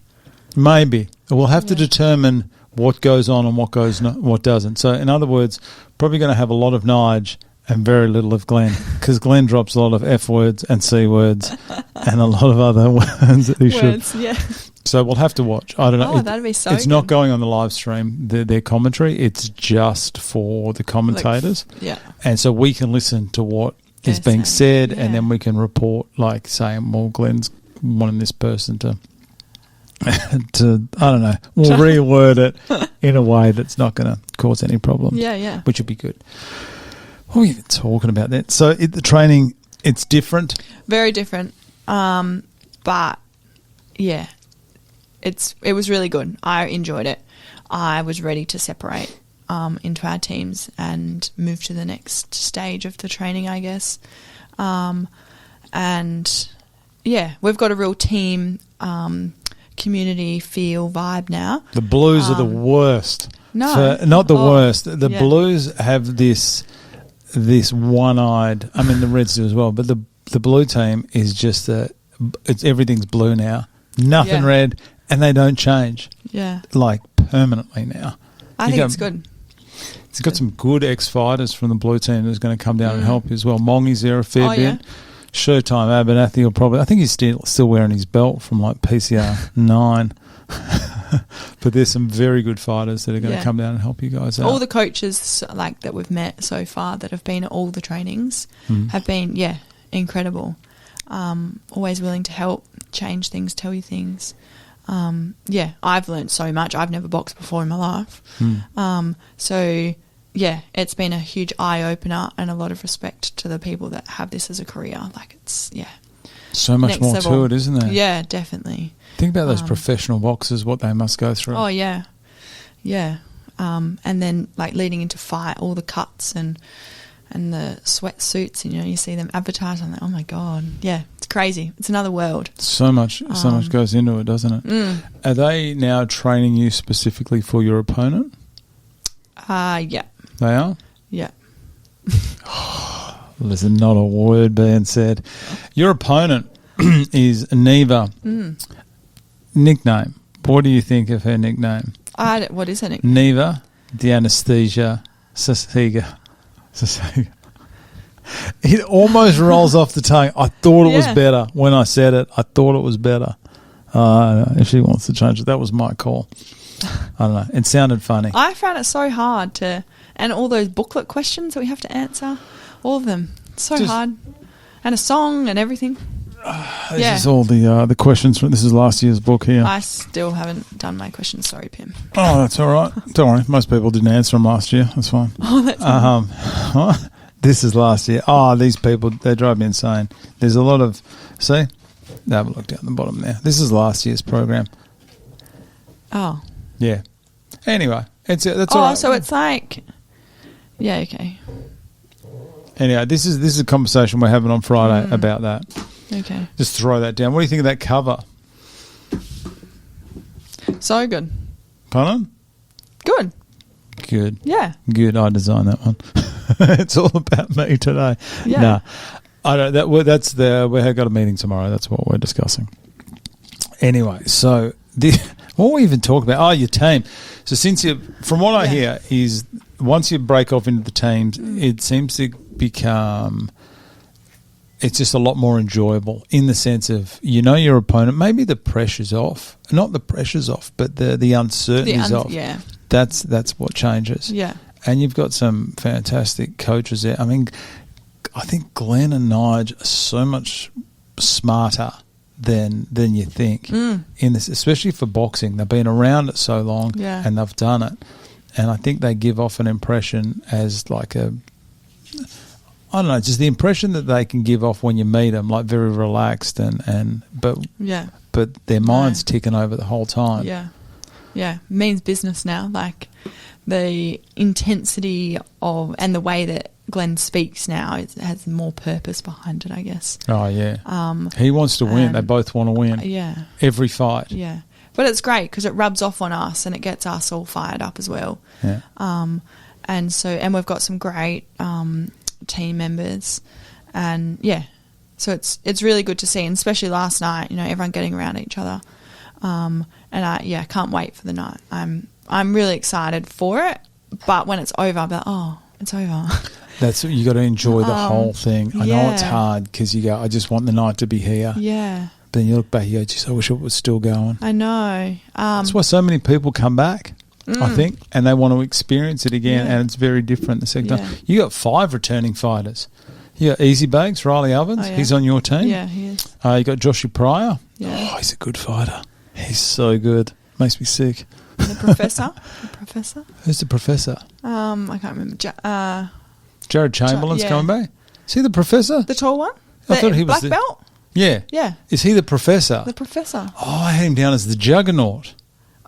Maybe we'll have to determine what goes on and what doesn't. So, in other words, probably going to have a lot of Nige and very little of Glenn because Glenn drops a lot of F words and C words and a lot of other words that he should. Yeah. So we'll have to watch. I don't know. That'd be so. It's not going on the live stream. Their commentary. It's just for the commentators. And so we can listen to what is being said, and then we can report, like saying, "Well, Glenn's wanting this person to." I don't know. We'll reword it in a way that's not going to cause any problems. Yeah. Which would be good. What are we even talking about that? So the training, it's different. Very different. But yeah, it was really good. I enjoyed it. I was ready to separate into our teams and move to the next stage of the training, I guess. And yeah, we've got a real team community feel vibe now. The Blues are the worst. No. Not the worst. The Blues have this one-eyed, I mean the Reds do as well, but the Blue team is just everything's blue now. Nothing red, and they don't change. Yeah. Like permanently now. I think it's good. It's got some good ex-fighters from the Blue team who's going to come down and help you as well. Mongi's there a fair bit. Yeah. Showtime Abernathy will probably. I think he's still wearing his belt from like PCR 9. But there's some very good fighters that are going to come down and help you guys out. All the coaches like that we've met so far that have been at all the trainings have been incredible. Always willing to help, change things, tell you things. I've learned so much. I've never boxed before in my life. So yeah, it's been a huge eye-opener and a lot of respect to the people that have this as a career. Like it's, so much more to it, isn't there? Yeah, definitely. Think about those professional boxers, what they must go through. Oh, yeah. Yeah. And then like leading into fight, all the cuts and the sweatsuits, and you see them advertised. I'm like, oh my God, yeah, it's crazy. It's another world. So much goes into it, doesn't it? Are they now training you specifically for your opponent? Yeah. They are? Yeah. There's not a word being said. Your opponent is Neva. Nickname. What do you think of her nickname? What is her nickname? Neva, the anesthesia, Sasiga. It almost rolls off the tongue. I thought it was better when I said it. I thought it was better. If she wants to change it, that was my call. I don't know. It sounded funny. I found it so hard and all those booklet questions that we have to answer, all of them, so hard, and a song and everything. This is all the questions from. This is last year's book here. I still haven't done my questions. Sorry, Pim. Oh, that's all right. Don't worry. Most people didn't answer them last year. That's fine. Oh, that's This is last year. Oh, these people, they drive me insane. There's a lot of, see? Have a look down the bottom there. This is last year's program. Oh. Yeah. Anyway, that's all right. So it's like, yeah, okay. Anyway, this is a conversation we're having on Friday about that. Okay. Just throw that down. What do you think of that cover? So good. Pardon? Good. Good. Yeah. Good. I designed that one. It's all about me today. Yeah. Nah, I don't. We've got a meeting tomorrow. That's what we're discussing. Anyway, so what we even talk about? Oh, your team. So from what I hear, is once you break off into the teams, it seems to become. It's just a lot more enjoyable in the sense of your opponent. Maybe the pressure's off. Not the pressure's off, but the uncertainty's off. Yeah. That's what changes. Yeah. And you've got some fantastic coaches there. I mean, I think Glenn and Nige are so much smarter than you think in this, especially for boxing. They've been around it so long and they've done it. And I think they give off an impression as like I don't know, just the impression that they can give off when you meet them, like very relaxed but their mind's ticking over the whole time. Yeah. Yeah. Means business now. Like the intensity and the way that Glenn speaks now has more purpose behind it, I guess. Oh, yeah. He wants to win. They both want to win. Yeah. Every fight. Yeah. But it's great because it rubs off on us and it gets us all fired up as well. Yeah. And we've got some great team members, and so it's really good to see, and especially last night, everyone getting around each other, and I can't wait for the night. I'm really excited for it, but when it's over, I'm like, oh, it's over. That's you got to enjoy the whole thing. I know it's hard because you go, I just want the night to be here. Yeah. But then you look back, you go, geez, I wish it was still going. I know. That's why so many people come back. I think, and they want to experience it again, and it's very different the second time. You got 5 returning fighters. You got Easy Banks, Riley Ovens, he's on your team. Yeah, he is. You got Joshy Pryor. Yeah. Oh, he's a good fighter. He's so good. Makes me sick. And the professor. Who's the professor? I can't remember. Jared Chamberlain's coming back. Is he the professor? The tall one? I thought he was black belt? Yeah. Yeah. Is he the professor? The professor. Oh, I had him down as the juggernaut.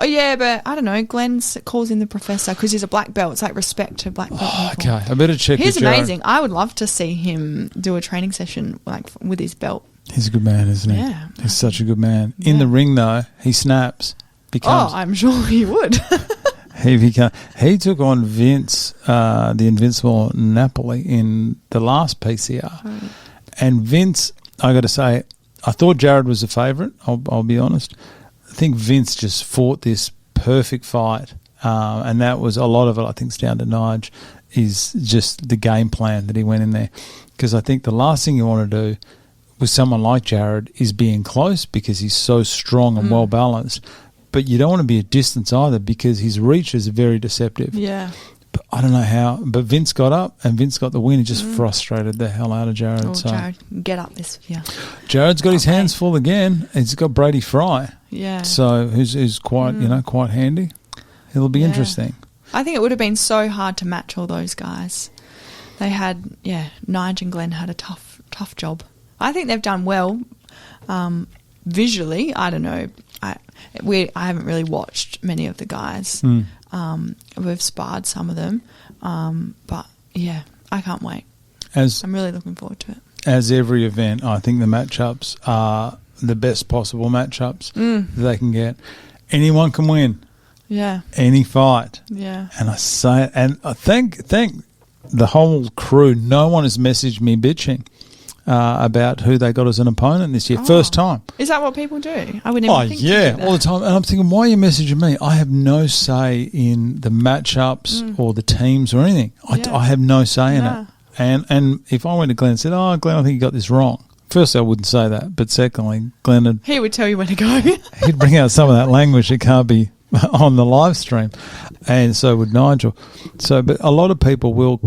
Oh, yeah, but I don't know. Glenn calls him the professor because he's a black belt. It's like respect to black belt people. Okay. I better check He's with Jared. amazing. I would love to see him do a training session with his belt. He's a good man, isn't he? Yeah. He's such a good man. In the ring, though, he snaps. I'm sure he would. He took on Vince, the Invincible Napoli, in the last PCR. Right. And Vince, I got to say, I thought Jared was a favourite, I'll be honest. I think Vince just fought this perfect fight, and that was a lot of it, I think, is down to Nige, is just the game plan that he went in there. Because I think the last thing you want to do with someone like Jared is being close because he's so strong and well-balanced. But you don't want to be at distance either because his reach is very deceptive. Yeah. But I don't know how. But Vince got up and Vince got the win. He just frustrated the hell out of Jared. Oh, Jared, get up this year. Jared's got his hands full again. He's got Brady Fry. Yeah. So who's quite quite handy. It'll be interesting. I think it would have been so hard to match all those guys. They had Nige and Glenn had a tough job. I think they've done well. Visually, I don't know. I haven't really watched many of the guys. We've sparred some of them. But, yeah, I can't wait. I'm really looking forward to it. As every event, I think the matchups are the best possible matchups that they can get. Anyone can win. Yeah. Any fight. Yeah. And I say it, and I thank the whole crew. No one has messaged me bitching about who they got as an opponent this year. First time. Is that what people do? I would never think to do that. All the time. And I'm thinking, why are you messaging me? I have no say in the matchups or the teams or anything. I have no say in it. And if I went to Glenn and said, Glenn, I think you got this wrong. Firstly, I wouldn't say that. But secondly, Glenn he would tell you where to go. He'd bring out some of that language that can't be on the live stream. And so would Nigel. But a lot of people will...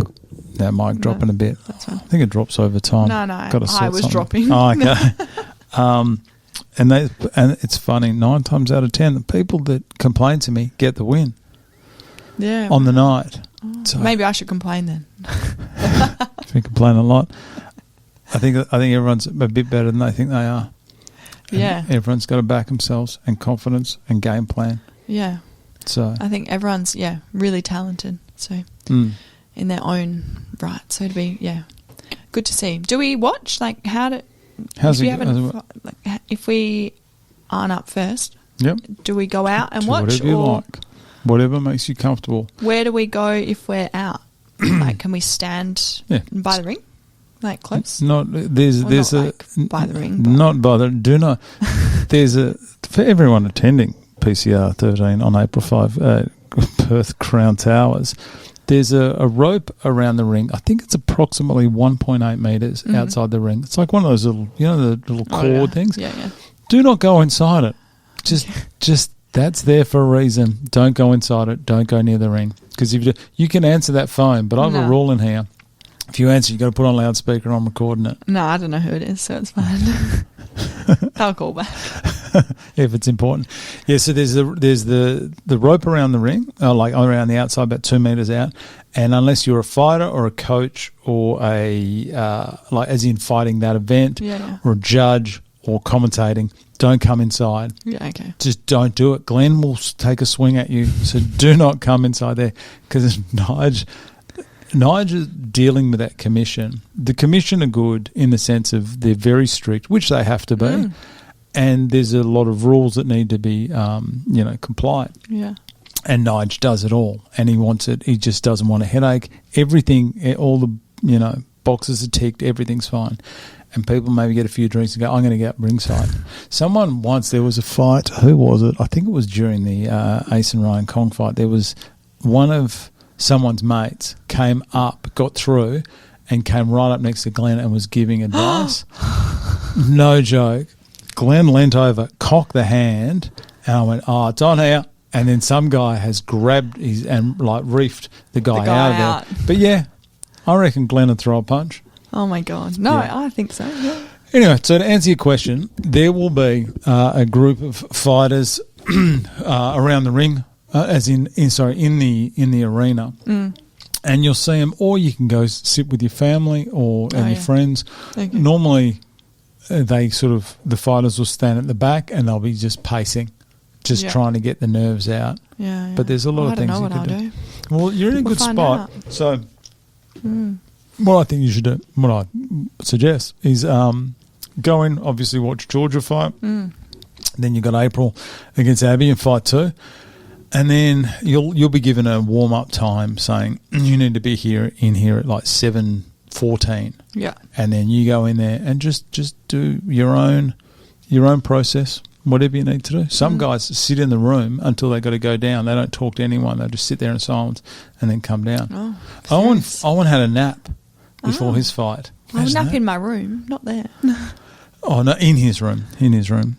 That mic dropping a bit. That's fine. I think it drops over time. No, I was dropping. Oh, okay. And it's funny. 9 times out of 10, the people that complain to me get the win. Yeah. On the night. So, maybe I should complain then. If you complain a lot, I think everyone's a bit better than they think they are. And everyone's got to back themselves and confidence and game plan. Yeah. So I think everyone's really talented. So. In their own right, so to be good to see. Do we watch if we aren't up first? Yep. Do we go out and watch? Whatever you like, whatever makes you comfortable. Where do we go if we're out? Can we stand by the ring, close? Not there's by the ring. Not by the do not. There's for everyone attending PCR 13 on April 5, Perth Crown Towers. There's a rope around the ring. I think it's approximately 1.8 metres outside the ring. It's like one of those little, the little cord things. Yeah. Do not go inside it. Just that's there for a reason. Don't go inside it. Don't go near the ring. Because if you can answer that phone, but I have a rule in here. If you answer, you've got to put on loudspeaker. I'm recording it. No, I don't know who it is, so it's fine. I'll call back. If it's important. Yeah, so there's the rope around the ring, around the outside, about 2 metres out. And unless you're a fighter or a coach or as in fighting that event or a judge or commentating, don't come inside. Yeah, okay. Just don't do it. Glenn will take a swing at you, so do not come inside there because Nige is dealing with that commission. The commission are good in the sense of they're very strict, which they have to be, and there's a lot of rules that need to be, complied. Yeah. And Nige does it all, and he wants it. He just doesn't want a headache. Everything, all the boxes are ticked. Everything's fine, and people maybe get a few drinks and go, "I'm going to get ringside." Someone once there was a fight. Who was it? I think it was during the Ace and Ryan Kong fight. There was one of someone's mates came up, got through, and came right up next to Glenn and was giving advice. No joke. Glenn leant over, cocked the hand, and I went, it's on here. And then some guy has grabbed reefed the guy out of there. But yeah, I reckon Glenn would throw a punch. Oh my God. No, I think so, yeah. Anyway, so to answer your question, there will be a group of fighters around the ring, in the arena, and you'll see them, or you can go sit with your family and your friends. Okay. Normally, the fighters will stand at the back and they'll be just pacing, trying to get the nerves out. Yeah. But there's a lot of things you can do. Well, you're in a good spot. Out. So, what I think you should do, what I suggest, is go in. Obviously, watch Georgia fight. Then you've got April against Abby in fight 2. And then you'll be given a warm-up time saying you need to be in here at 7:14. Yeah. And then you go in there and just do your own process, whatever you need to do. Some guys sit in the room until they got to go down. They don't talk to anyone. They just sit there in silence and then come down. Oh, Owen had a nap before his fight. I would nap in my room, not there. Oh no, in his room.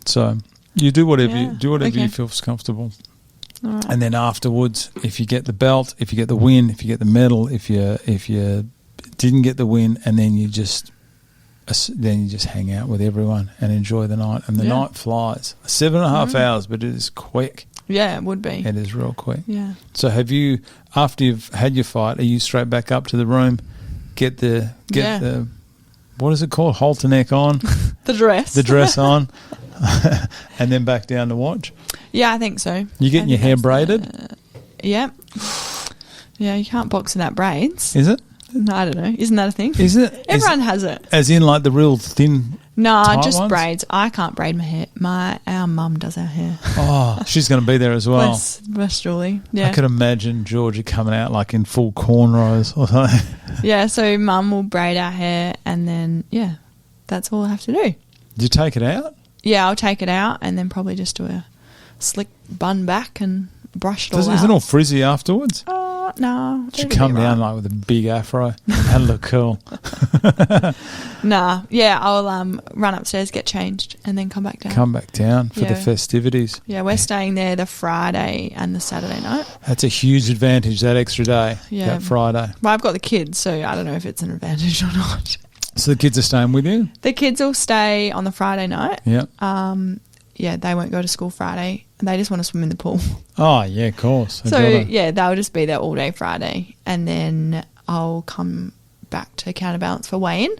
So you do whatever you feel comfortable. Right. And then afterwards, if you get the belt, if you get the win, if you get the medal, if you didn't get the win, and then you just hang out with everyone and enjoy the night. And the night flies. 7.5 hours, but it is quick. Yeah, it would be. It is real quick. Yeah. So after you've had your fight, are you straight back up to the room, get the what is it called? Halter neck on. The dress. The dress on. And then back down to watch? Yeah, I think so. You getting your hair braided? Yep. Yeah, you can't box without braids. Is it? No, I don't know. Isn't that a thing? Is it? Everyone has it. As in like the real thin... No, tight just ones? braids. I can't braid my hair. Our mum does our hair. Oh, she's going to be there as well. Bless Julie. Yeah. I could imagine Georgia coming out like in full cornrows or something. Yeah, so mum will braid our hair and then, yeah, that's all I have to do. Did you take it out? Yeah, I'll take it out and then probably just do a slick bun back and brush it all out. Isn't it all frizzy afterwards? No. Should come down like with a big afro. That'd look cool. Nah. Yeah, I'll run upstairs, get changed, and then come back down. Come back down for the festivities. Yeah, we're staying there the Friday and the Saturday night. That's a huge advantage, that extra day, Yeah. that Friday. Well, I've got the kids, so I don't know if it's an advantage or not. So the kids are staying with you? The kids will stay on the Friday night. Yeah. Yeah, they won't go to school Friday. They just want to swim in the pool. Oh, yeah, of course. So, yeah, they'll just be there all day Friday. And then I'll come back to Counterbalance for weigh-in.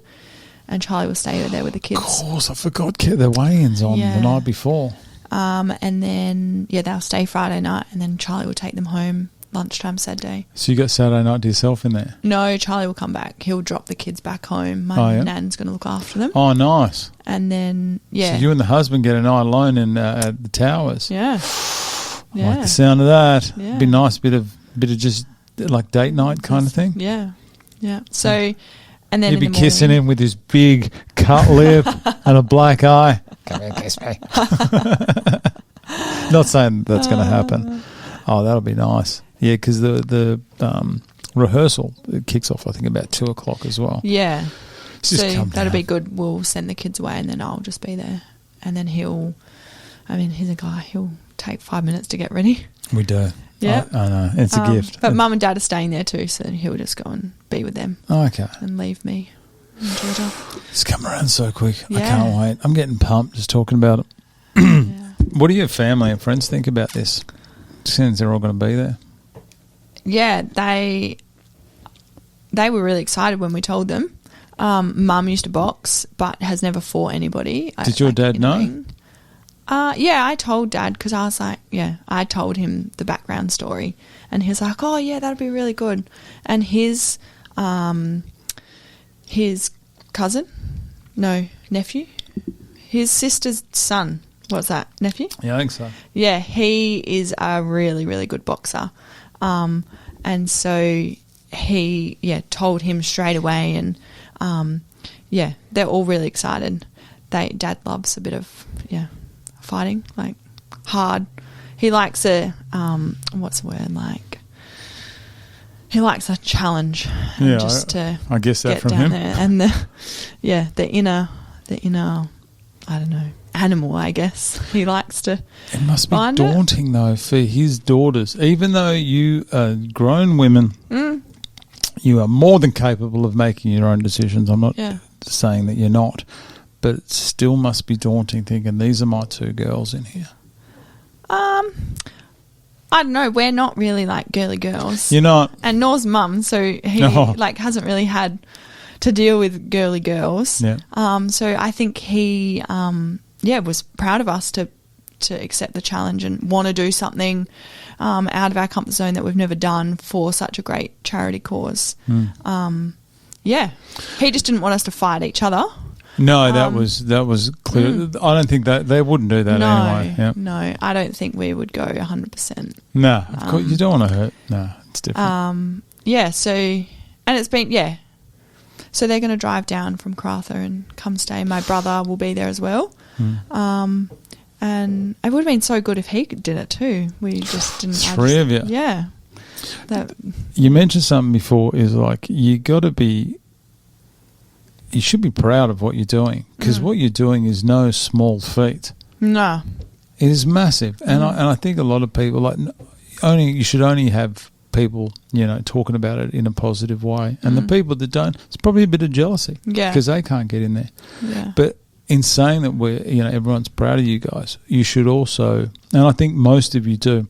And Charlie will stay there with the kids. Of course, I forgot the weigh-ins on the night before. And then, yeah, they'll stay Friday night. And then Charlie will take them home lunchtime Saturday. So you got Saturday night to yourself in there? No, Charlie will come back. He'll drop the kids back home. My nan's going to look after them. Oh, nice. And then, yeah. So you and the husband get a night alone at the Towers. Yeah. I like the sound of that. Yeah. It'd be nice, bit of just like date night kind of thing. Yeah. Yeah. So, and then you'd be kissing him with his big cut lip and a black eye. Come here, kiss me. Not saying that's going to happen. Oh, that'll be nice. Yeah, because the rehearsal it kicks off, I think, about 2 o'clock as well. Yeah. So that'll be good. We'll send the kids away and then I'll just be there. And then he's a guy. He'll take 5 minutes to get ready. We do. Yeah. I know. It's a gift. But Mum and Dad are staying there too, so he'll just go and be with them. Okay. And leave me in Georgia. It's come around so quick. Yeah. I can't wait. I'm getting pumped just talking about it. Yeah. What do your family and friends think about this? Since they're all going to be there. Yeah, they were really excited when we told them. Mum used to box, but has never fought anybody. Did your dad know? Yeah, I told Dad because I was like, I told him the background story, and he was like, "Oh yeah, that'd be really good." And his nephew, his sister's son. What's that, nephew? Yeah, I think so. Yeah, he is a really, really good boxer. And so he, told him straight away and, they're all really excited. Dad loves a bit of, fighting, like hard. He likes what's the word, like, he likes a challenge. Yeah, I guess that get from down him. there. And the inner, I don't know, animal, I guess. He likes to It must be find daunting, though, for his daughters. Even though you are grown women, you are more than capable of making your own decisions. I'm not saying that you're not, but it still must be daunting thinking, these are my 2 girls in here. I don't know. We're not really like girly girls. You're not. And nor's mum, so he hasn't really had to deal with girly girls. Yeah. So I think he was proud of us to accept the challenge and want to do something out of our comfort zone that we've never done for such a great charity cause. He just didn't want us to fight each other. No, that was clear. I don't think that they wouldn't do that anyway. Yeah. No, I don't think we would go 100%. No, of course you don't want to hurt. No, it's different. And it's been So they're going to drive down from Crather and come stay. My brother will be there as well. And it would have been so good if he did it too. We just didn't. 3 of you. Yeah. You mentioned something before is like you should be proud of what you're doing because what you're doing is no small feat. No. It is massive. And I think a lot of people you should only have people, talking about it in a positive way. And the people that don't, it's probably a bit of jealousy because they can't get in there. Yeah. But in saying that everyone's proud of you guys, you should also, and I think most of you do,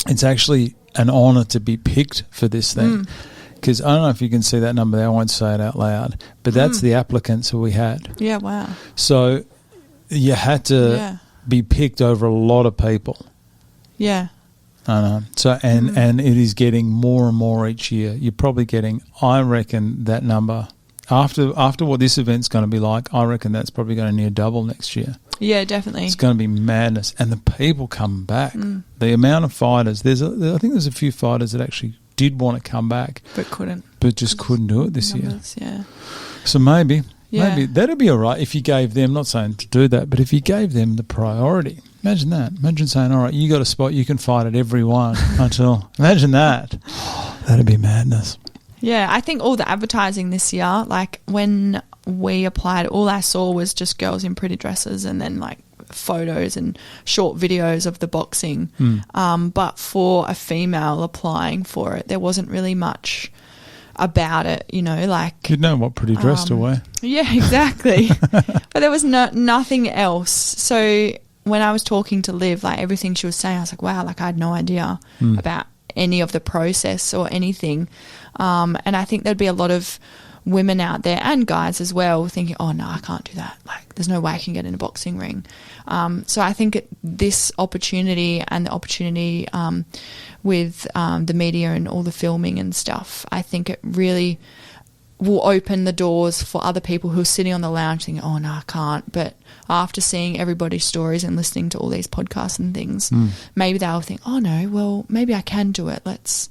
it's actually an honour to be picked for this thing. Because I don't know if you can see that number there, I won't say it out loud, but that's the applicants who we had. Yeah, wow. So you had to be picked over a lot of people. Yeah. I know. So and it is getting more and more each year. You're probably getting, I reckon, that number after what this event's going to be like. I reckon that's probably going to near double next year. Yeah, definitely. It's going to be madness, and the people come back. The amount of fighters. I think there's a few fighters that actually did want to come back, but just couldn't do it this year. Yeah. So maybe that'd be all right if you gave them. Not saying to do that, but if you gave them the priority. Imagine that. Imagine saying, all right, you got a spot, you can fight at every one until. Imagine that. That'd be madness. Yeah, I think all the advertising this year, like when we applied, all I saw was just girls in pretty dresses and then like photos and short videos of the boxing. But for a female applying for it, there wasn't really much about it, you know, like... You'd know what pretty dress to wear. Yeah, exactly. But there was nothing else. So when I was talking to Liv, like everything she was saying, I was like, wow, like I had no idea about any of the process or anything. And I think there'd be a lot of women out there and guys as well thinking, oh, no, I can't do that. Like there's no way I can get in a boxing ring. So I think this opportunity and the opportunity with the media and all the filming and stuff, I think it really will open the doors for other people who are sitting on the lounge thinking, oh, no, I can't. But after seeing everybody's stories and listening to all these podcasts and things, maybe they'll think, oh, no, well, maybe I can do it. Let's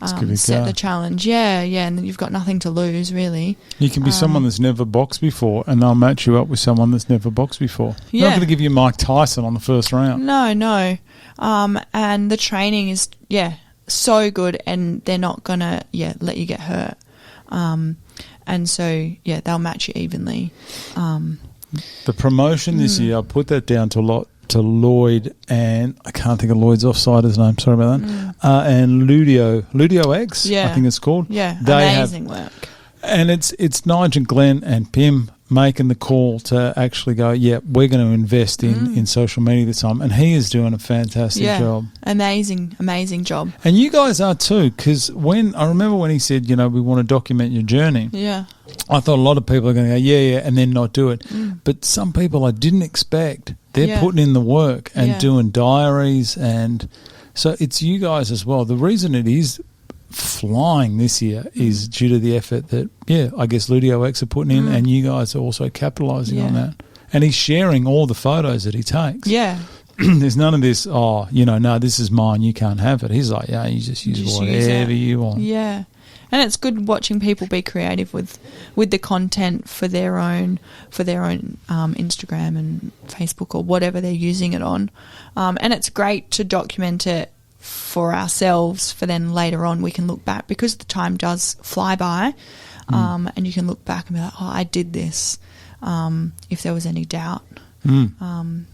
set the challenge. Yeah, and then you've got nothing to lose, really. You can be someone that's never boxed before and they'll match you up with someone that's never boxed before. Yeah. They're not going to give you Mike Tyson on the first round. No. And the training is, so good and they're not going to, let you get hurt. And so, they'll match you evenly. The promotion this year, I'll put that down to Lloyd and I can't think of Lloyd's offsider's name. Sorry about that. And Ludio X, I think it's called. Yeah, amazing work. And it's Nigel, Glenn, and Pim making the call to actually go, we're going to invest in social media this time. And he is doing a fantastic job. Amazing job. And you guys are too, because I remember when he said, we want to document your journey. Yeah. I thought a lot of people are going to go, and then not do it. But some people I didn't expect. They're putting in the work and doing diaries. And so it's you guys as well. The reason it is flying this year is due to the effort that, I guess Ludio X are putting in and you guys are also capitalising on that. And he's sharing all the photos that he takes. Yeah. There's none of this, no, this is mine, you can't have it. He's like, you just use whatever you want. Yeah. And it's good watching people be creative with the content for their own Instagram and Facebook or whatever they're using it on. And it's great to document it for ourselves, for then later on we can look back, because the time does fly by, and you can look back and be like, oh, I did this, if there was any doubt. And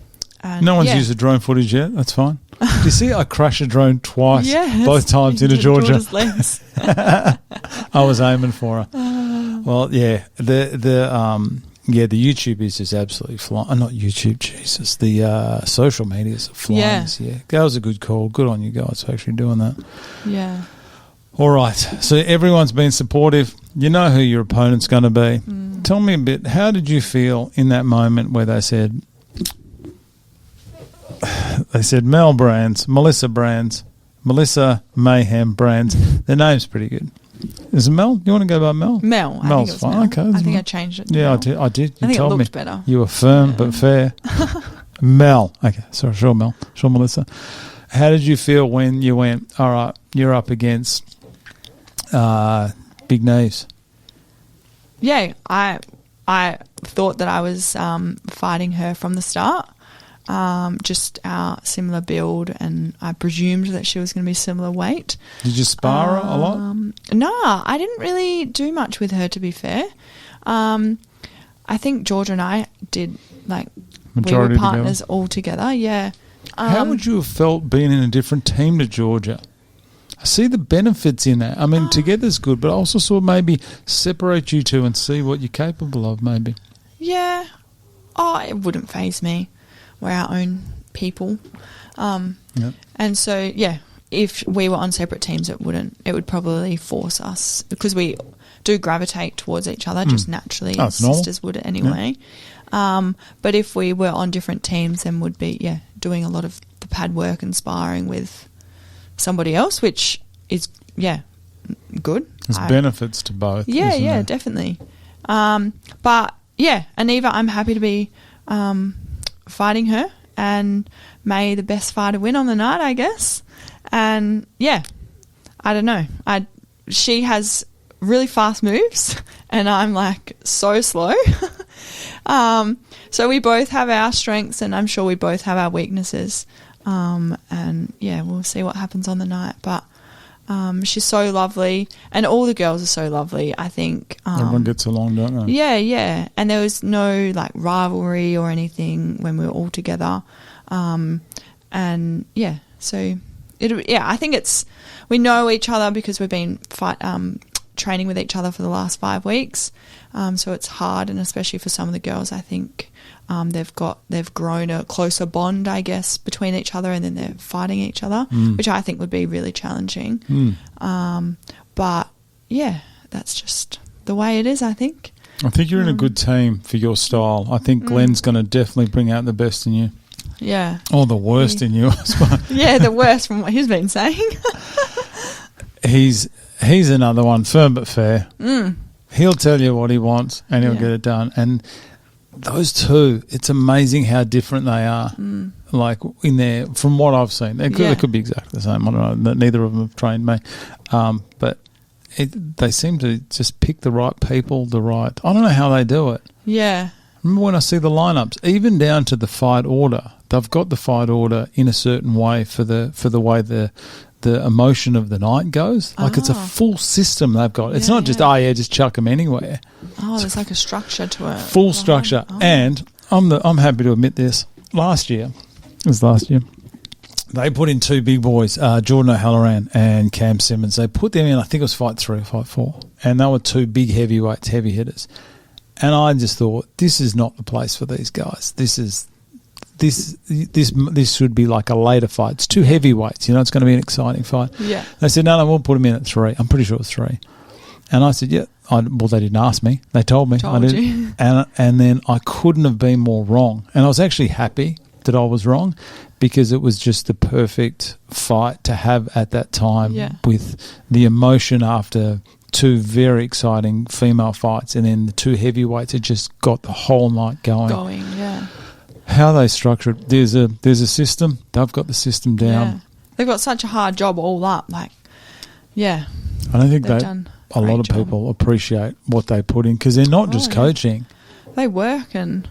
no one's used the drone footage yet. That's fine. Do you see I crashed a drone twice, both times into Georgia? I was aiming for her. Well, the YouTube is just absolutely flying. Not YouTube, Jesus. The social media is flying this year. That was a good call. Good on you guys for actually doing that. Yeah. All right. So everyone's been supportive. You know who your opponent's going to be. Tell me a bit, how did you feel in that moment where they said Mel Brans, Melissa Mayhem Brans. Their name's pretty good. Is it Mel? You want to go by Mel? Mel. Mel's fine. Mel. Okay. I think I changed it. Yeah, I did. You I think told it looked me. better. You were firm but fair. Mel. Okay. Sorry, sure, Mel. Sure, Melissa. How did you feel when you went, all right, you're up against Big Knees? Yeah, I thought that I was fighting her from the start. Just our similar build, and I presumed that she was going to be similar weight. Did you spar her a lot? No, I didn't really do much with her, to be fair. I think Georgia and I did, Majority we were partners all together, yeah. How would you have felt being in a different team to Georgia? I see the benefits in that. I mean, together's good, but I also saw maybe separate you two and see what you're capable of, maybe. Yeah. Oh, it wouldn't faze me. We're our own people. And so, if we were on separate teams, it would probably force us, because we do gravitate towards each other just naturally, as sisters would anyway. Yeah. But if we were on different teams, then would be, doing a lot of the pad work and sparring with somebody else, which is, good. There's benefits to both. Yeah, isn't there? definitely. But, Aniva, I'm happy to be fighting her, and may the best fighter win on the night, I guess. And, I don't know. She has really fast moves, and I'm, like, so slow. So we both have our strengths, and I'm sure we both have our weaknesses. And, we'll see what happens on the night. But she's so lovely, and all the girls are so lovely, I think. Everyone gets along, don't they? Yeah. And there was no, like, rivalry or anything when we were all together. So I think we know each other because we've been training with each other for the last 5 weeks. So it's hard, and especially for some of the girls, I think they've grown a closer bond, I guess, between each other, and then they're fighting each other, which I think would be really challenging. But that's just the way it is, I think. I think you're in a good team for your style. I think Glenn's going to definitely bring out the best in you. Yeah. Or the worst in you, I suppose. Yeah, the worst from what he's been saying. He's another one, firm but fair. He'll tell you what he wants, and he'll get it done. And those two, it's amazing how different they are. Like in there, from what I've seen, they could be exactly the same. I don't know. Neither of them have trained me, but they seem to just pick the right people. I don't know how they do it. Yeah. Remember when I see the lineups, even down to the fight order, they've got the fight order in a certain way for the way the emotion of the night goes. Like it's a full system they've got. It's not just just chuck them anywhere. Oh, there's like a structure to it. Full structure. And I'm happy to admit this. Last year, they put in 2 big boys, Jordan O'Halloran and Cam Simmons. They put them in, I think it was fight 3 or fight 4, and they were 2 big heavyweights, heavy hitters. And I just thought, this is not the place for these guys. This should be like a later fight. It's 2 heavyweights. It's going to be an exciting fight. Yeah. They said, no, we'll put them in at 3. I'm pretty sure it was 3. And I said, yeah. Well, they didn't ask me. They told me. Told you. And then I couldn't have been more wrong. And I was actually happy that I was wrong, because it was just the perfect fight to have at that time with the emotion after 2 very exciting female fights, and then the 2 heavyweights had just got the whole night going. How they structure it, there's a system. They've got the system down. Yeah. They've got such a hard job all up. Like, I don't think a lot of people appreciate what they put in, because they're not just coaching. They work, and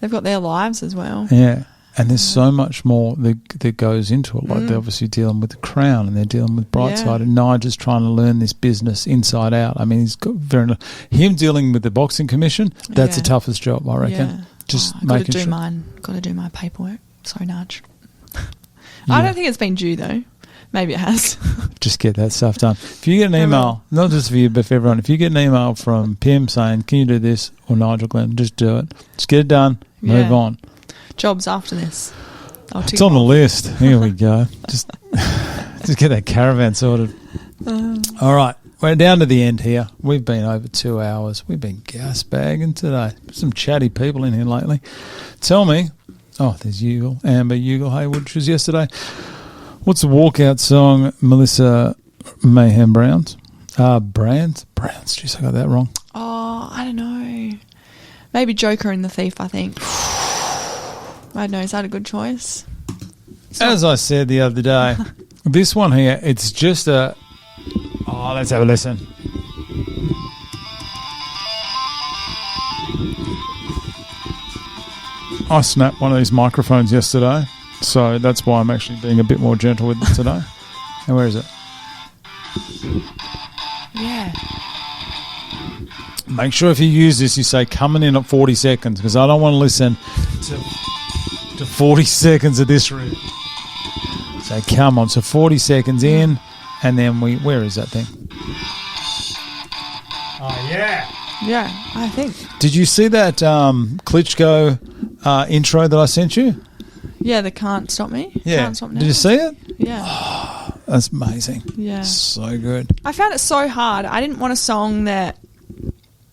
they've got their lives as well. Yeah. And there's so much more that goes into it. Like they're obviously dealing with the Crown, and they're dealing with Brightside, and Nigel's trying to learn this business inside out. I mean, he's got him dealing with the Boxing Commission. That's the toughest job, I reckon. Yeah. Just making sure. Got to do my paperwork. Sorry, Nige. I don't think it's been due though. Maybe it has. Just get that stuff done. If you get an email, not just for you but for everyone, if you get an email from Pim saying, "Can you do this?" or Nigel Glenn, just do it. Just get it done. Move on. Jobs after this. It's on the list. Here we go. Just get that caravan sorted. All right. We're down to the end here. We've been over 2 hours. We've been gas bagging today. Some chatty people in here lately. Tell me. Oh, there's Amber Haywood, which was yesterday. What's the walkout song, Melissa Mayhem Brans? Brans? Jeez, I got that wrong. Oh, I don't know. Maybe Joker and the Thief, I think. I don't know. Is that a good choice? As I said the other day, this one here, it's just a... Oh, let's have a listen. I snapped one of these microphones yesterday, so that's why I'm actually being a bit more gentle with it today. And where is it? Yeah. Make sure if you use this, you say coming in at 40 seconds, because I don't want to listen to 40 seconds of this room. So come on, so 40 seconds in, and then where is that thing? Oh, yeah. Yeah, I think. Did you see that Klitschko intro that I sent you? Yeah, the Can't Stop Me. Yeah. Can't Stop Now. Did you see it? Yeah. Oh, that's amazing. Yeah. So good. I found it so hard. I didn't want a song that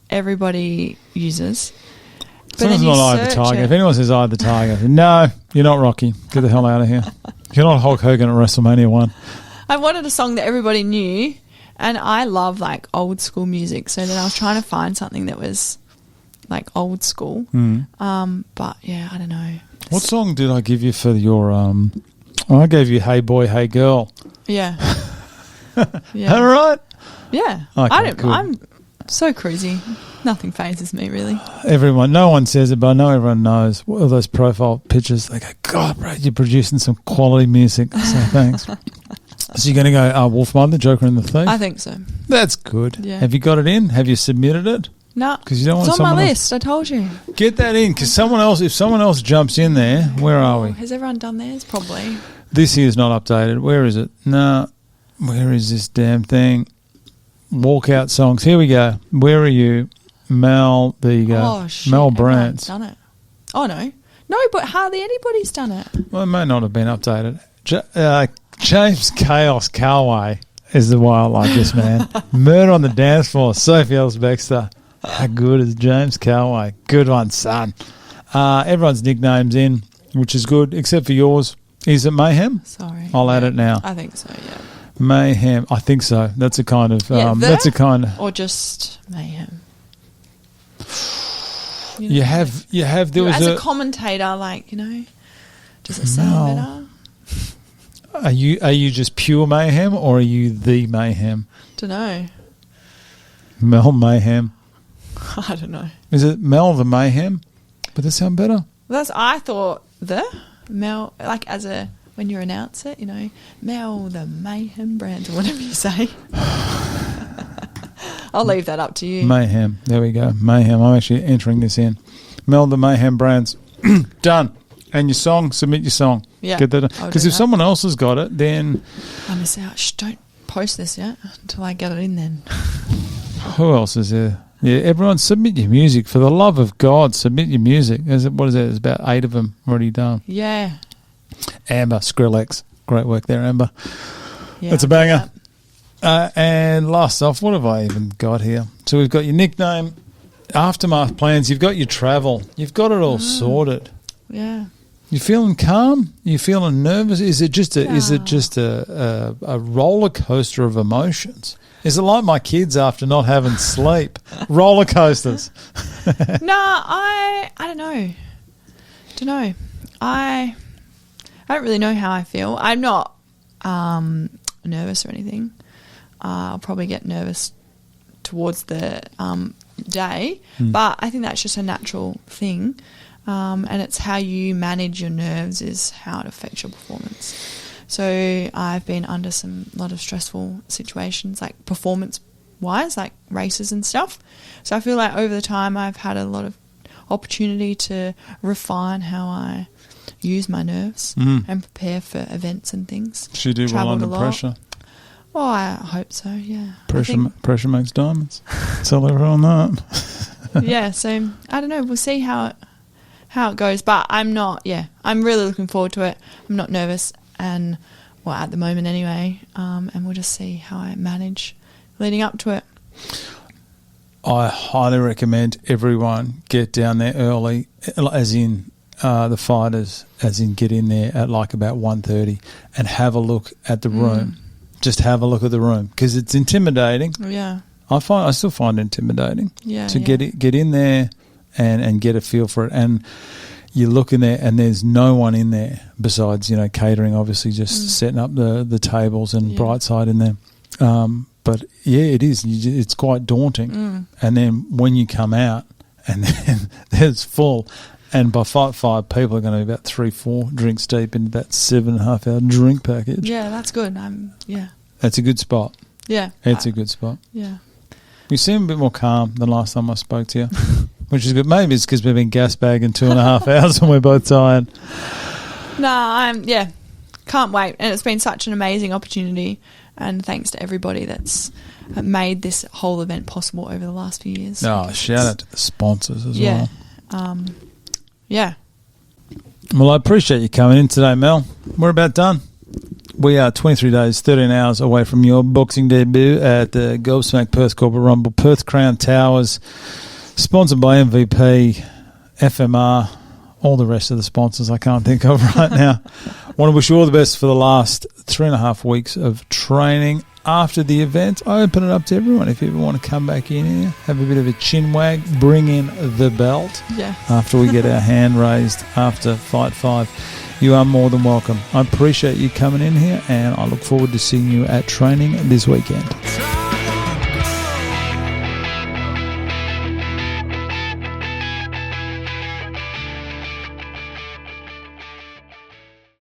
everybody uses. Someone's not Eye of the Tiger. If anyone says Eye of the Tiger, no, you're not Rocky. Get the hell out of here. You're not Hulk Hogan at WrestleMania 1. I wanted a song that everybody knew, and I love like old school music. So then I was trying to find something that was like old school. But yeah, I don't know. What song did I give you for your? I gave you "Hey Boy, Hey Girl." Yeah. Yeah. All right. Yeah. Okay, good. I'm so crazy. Nothing phases me really. No one says it, but I know everyone knows. What are those profile pictures? They go, God, bro, you're producing some quality music. So thanks. So you're going to go, Wolf Mother, Joker and the Thief? I think so. That's good. Yeah. Have you got it in? Have you submitted it? No. Because you don't want it's on my someone list, I told you. Get that in, because if someone else jumps in there, where are we? Has everyone done theirs? Probably. This here is not updated. Where is it? No. Where is this damn thing? Walkout songs. Here we go. Where are you? Mel, there you go. Oh, shit. Mel Everyone's Brans. done it. Oh, no. No, but hardly anybody's done it. Well, it may not have been updated. James Chaos Carway is the way I like this, man. Murder on the Dance Floor, Sophie Ellis-Bextor. How good is James Carway? Good one, son. Everyone's nicknames in, which is good, except for yours. Is it Mayhem? Sorry. I'll add it now. I think so, yeah. Mayhem. I think so. That's a kind of... Or just Mayhem. You have. There was as a commentator, like, does it sound better? Are you just pure mayhem, or are you the mayhem? Don't know. Mel Mayhem. I don't know. Is it Mel the Mayhem? Would that sound better? I thought the Mel, like when you announce it, Mel the Mayhem Brans or whatever you say. I'll leave that up to you. Mayhem. There we go. Mayhem. I'm actually entering this in. Mel the Mayhem Brands. Done. And your song, submit your song. Yeah. Get that. Because if someone else has got it, then... I miss out. Shh, don't post this yet until I get it in then. Who else is there? Yeah, everyone submit your music. For the love of God, submit your music. What is that? There's about 8 of them already done. Yeah. Amber, Skrillex. Great work there, Amber. Yeah, that's a banger. And last off, what have I even got here? So we've got your nickname, aftermath plans. You've got your travel. You've got it all sorted. Yeah. You feeling calm? You feeling nervous? Is it just a roller coaster of emotions? Is it like my kids after not having sleep? Roller coasters. No, I don't know. I don't really know how I feel. I'm not nervous or anything. I'll probably get nervous towards the day, but I think that's just a natural thing. And it's how you manage your nerves is how it affects your performance. So I've been under a lot of stressful situations, like performance-wise, like races and stuff. So I feel like over the time I've had a lot of opportunity to refine how I use my nerves and prepare for events and things. She do well under pressure. Well, I hope so, yeah. Pressure makes diamonds. Tell everyone that. Yeah, so I don't know. We'll see how it goes. But I'm really looking forward to it. I'm not nervous, and at the moment anyway. And we'll just see how I manage leading up to it. I highly recommend everyone get down there early, as in the fighters, as in get in there at like about 1:30 and have a look at the room. Just have a look at the room because it's intimidating. Yeah, I still find it intimidating. Yeah, get in there and get a feel for it. And you look in there and there's no one in there besides catering, obviously just setting up the tables and Brightside in there. But yeah, it is. It's quite daunting. And then when you come out and then there's full. And by 5 people are going to be about 3-4 drinks deep in that 7.5 hour drink package. Yeah, that's good. That's a good spot. Yeah. It's a good spot. Yeah. You seem a bit more calm than last time I spoke to you, which is good. Maybe it's because we've been gas bagging 2.5 hours and we're both tired. No, can't wait. And it's been such an amazing opportunity. And thanks to everybody that's made this whole event possible over the last few years. Oh, shout out to the sponsors as well. Yeah. Well, I appreciate you coming in today, Mel. We're about done. We are 23 days, 13 hours away from your boxing debut at the Gobsmack Perth Corporate Rumble, Perth Crown Towers, sponsored by MVP, FMR, all the rest of the sponsors I can't think of right now. I want to wish you all the best for the last 3.5 weeks of training. After the event, I open it up to everyone. If you ever want to come back in here, have a bit of a chin wag, bring in the belt. Yeah. After we get our hand raised after Fight 5, you are more than welcome. I appreciate you coming in here, and I look forward to seeing you at training this weekend.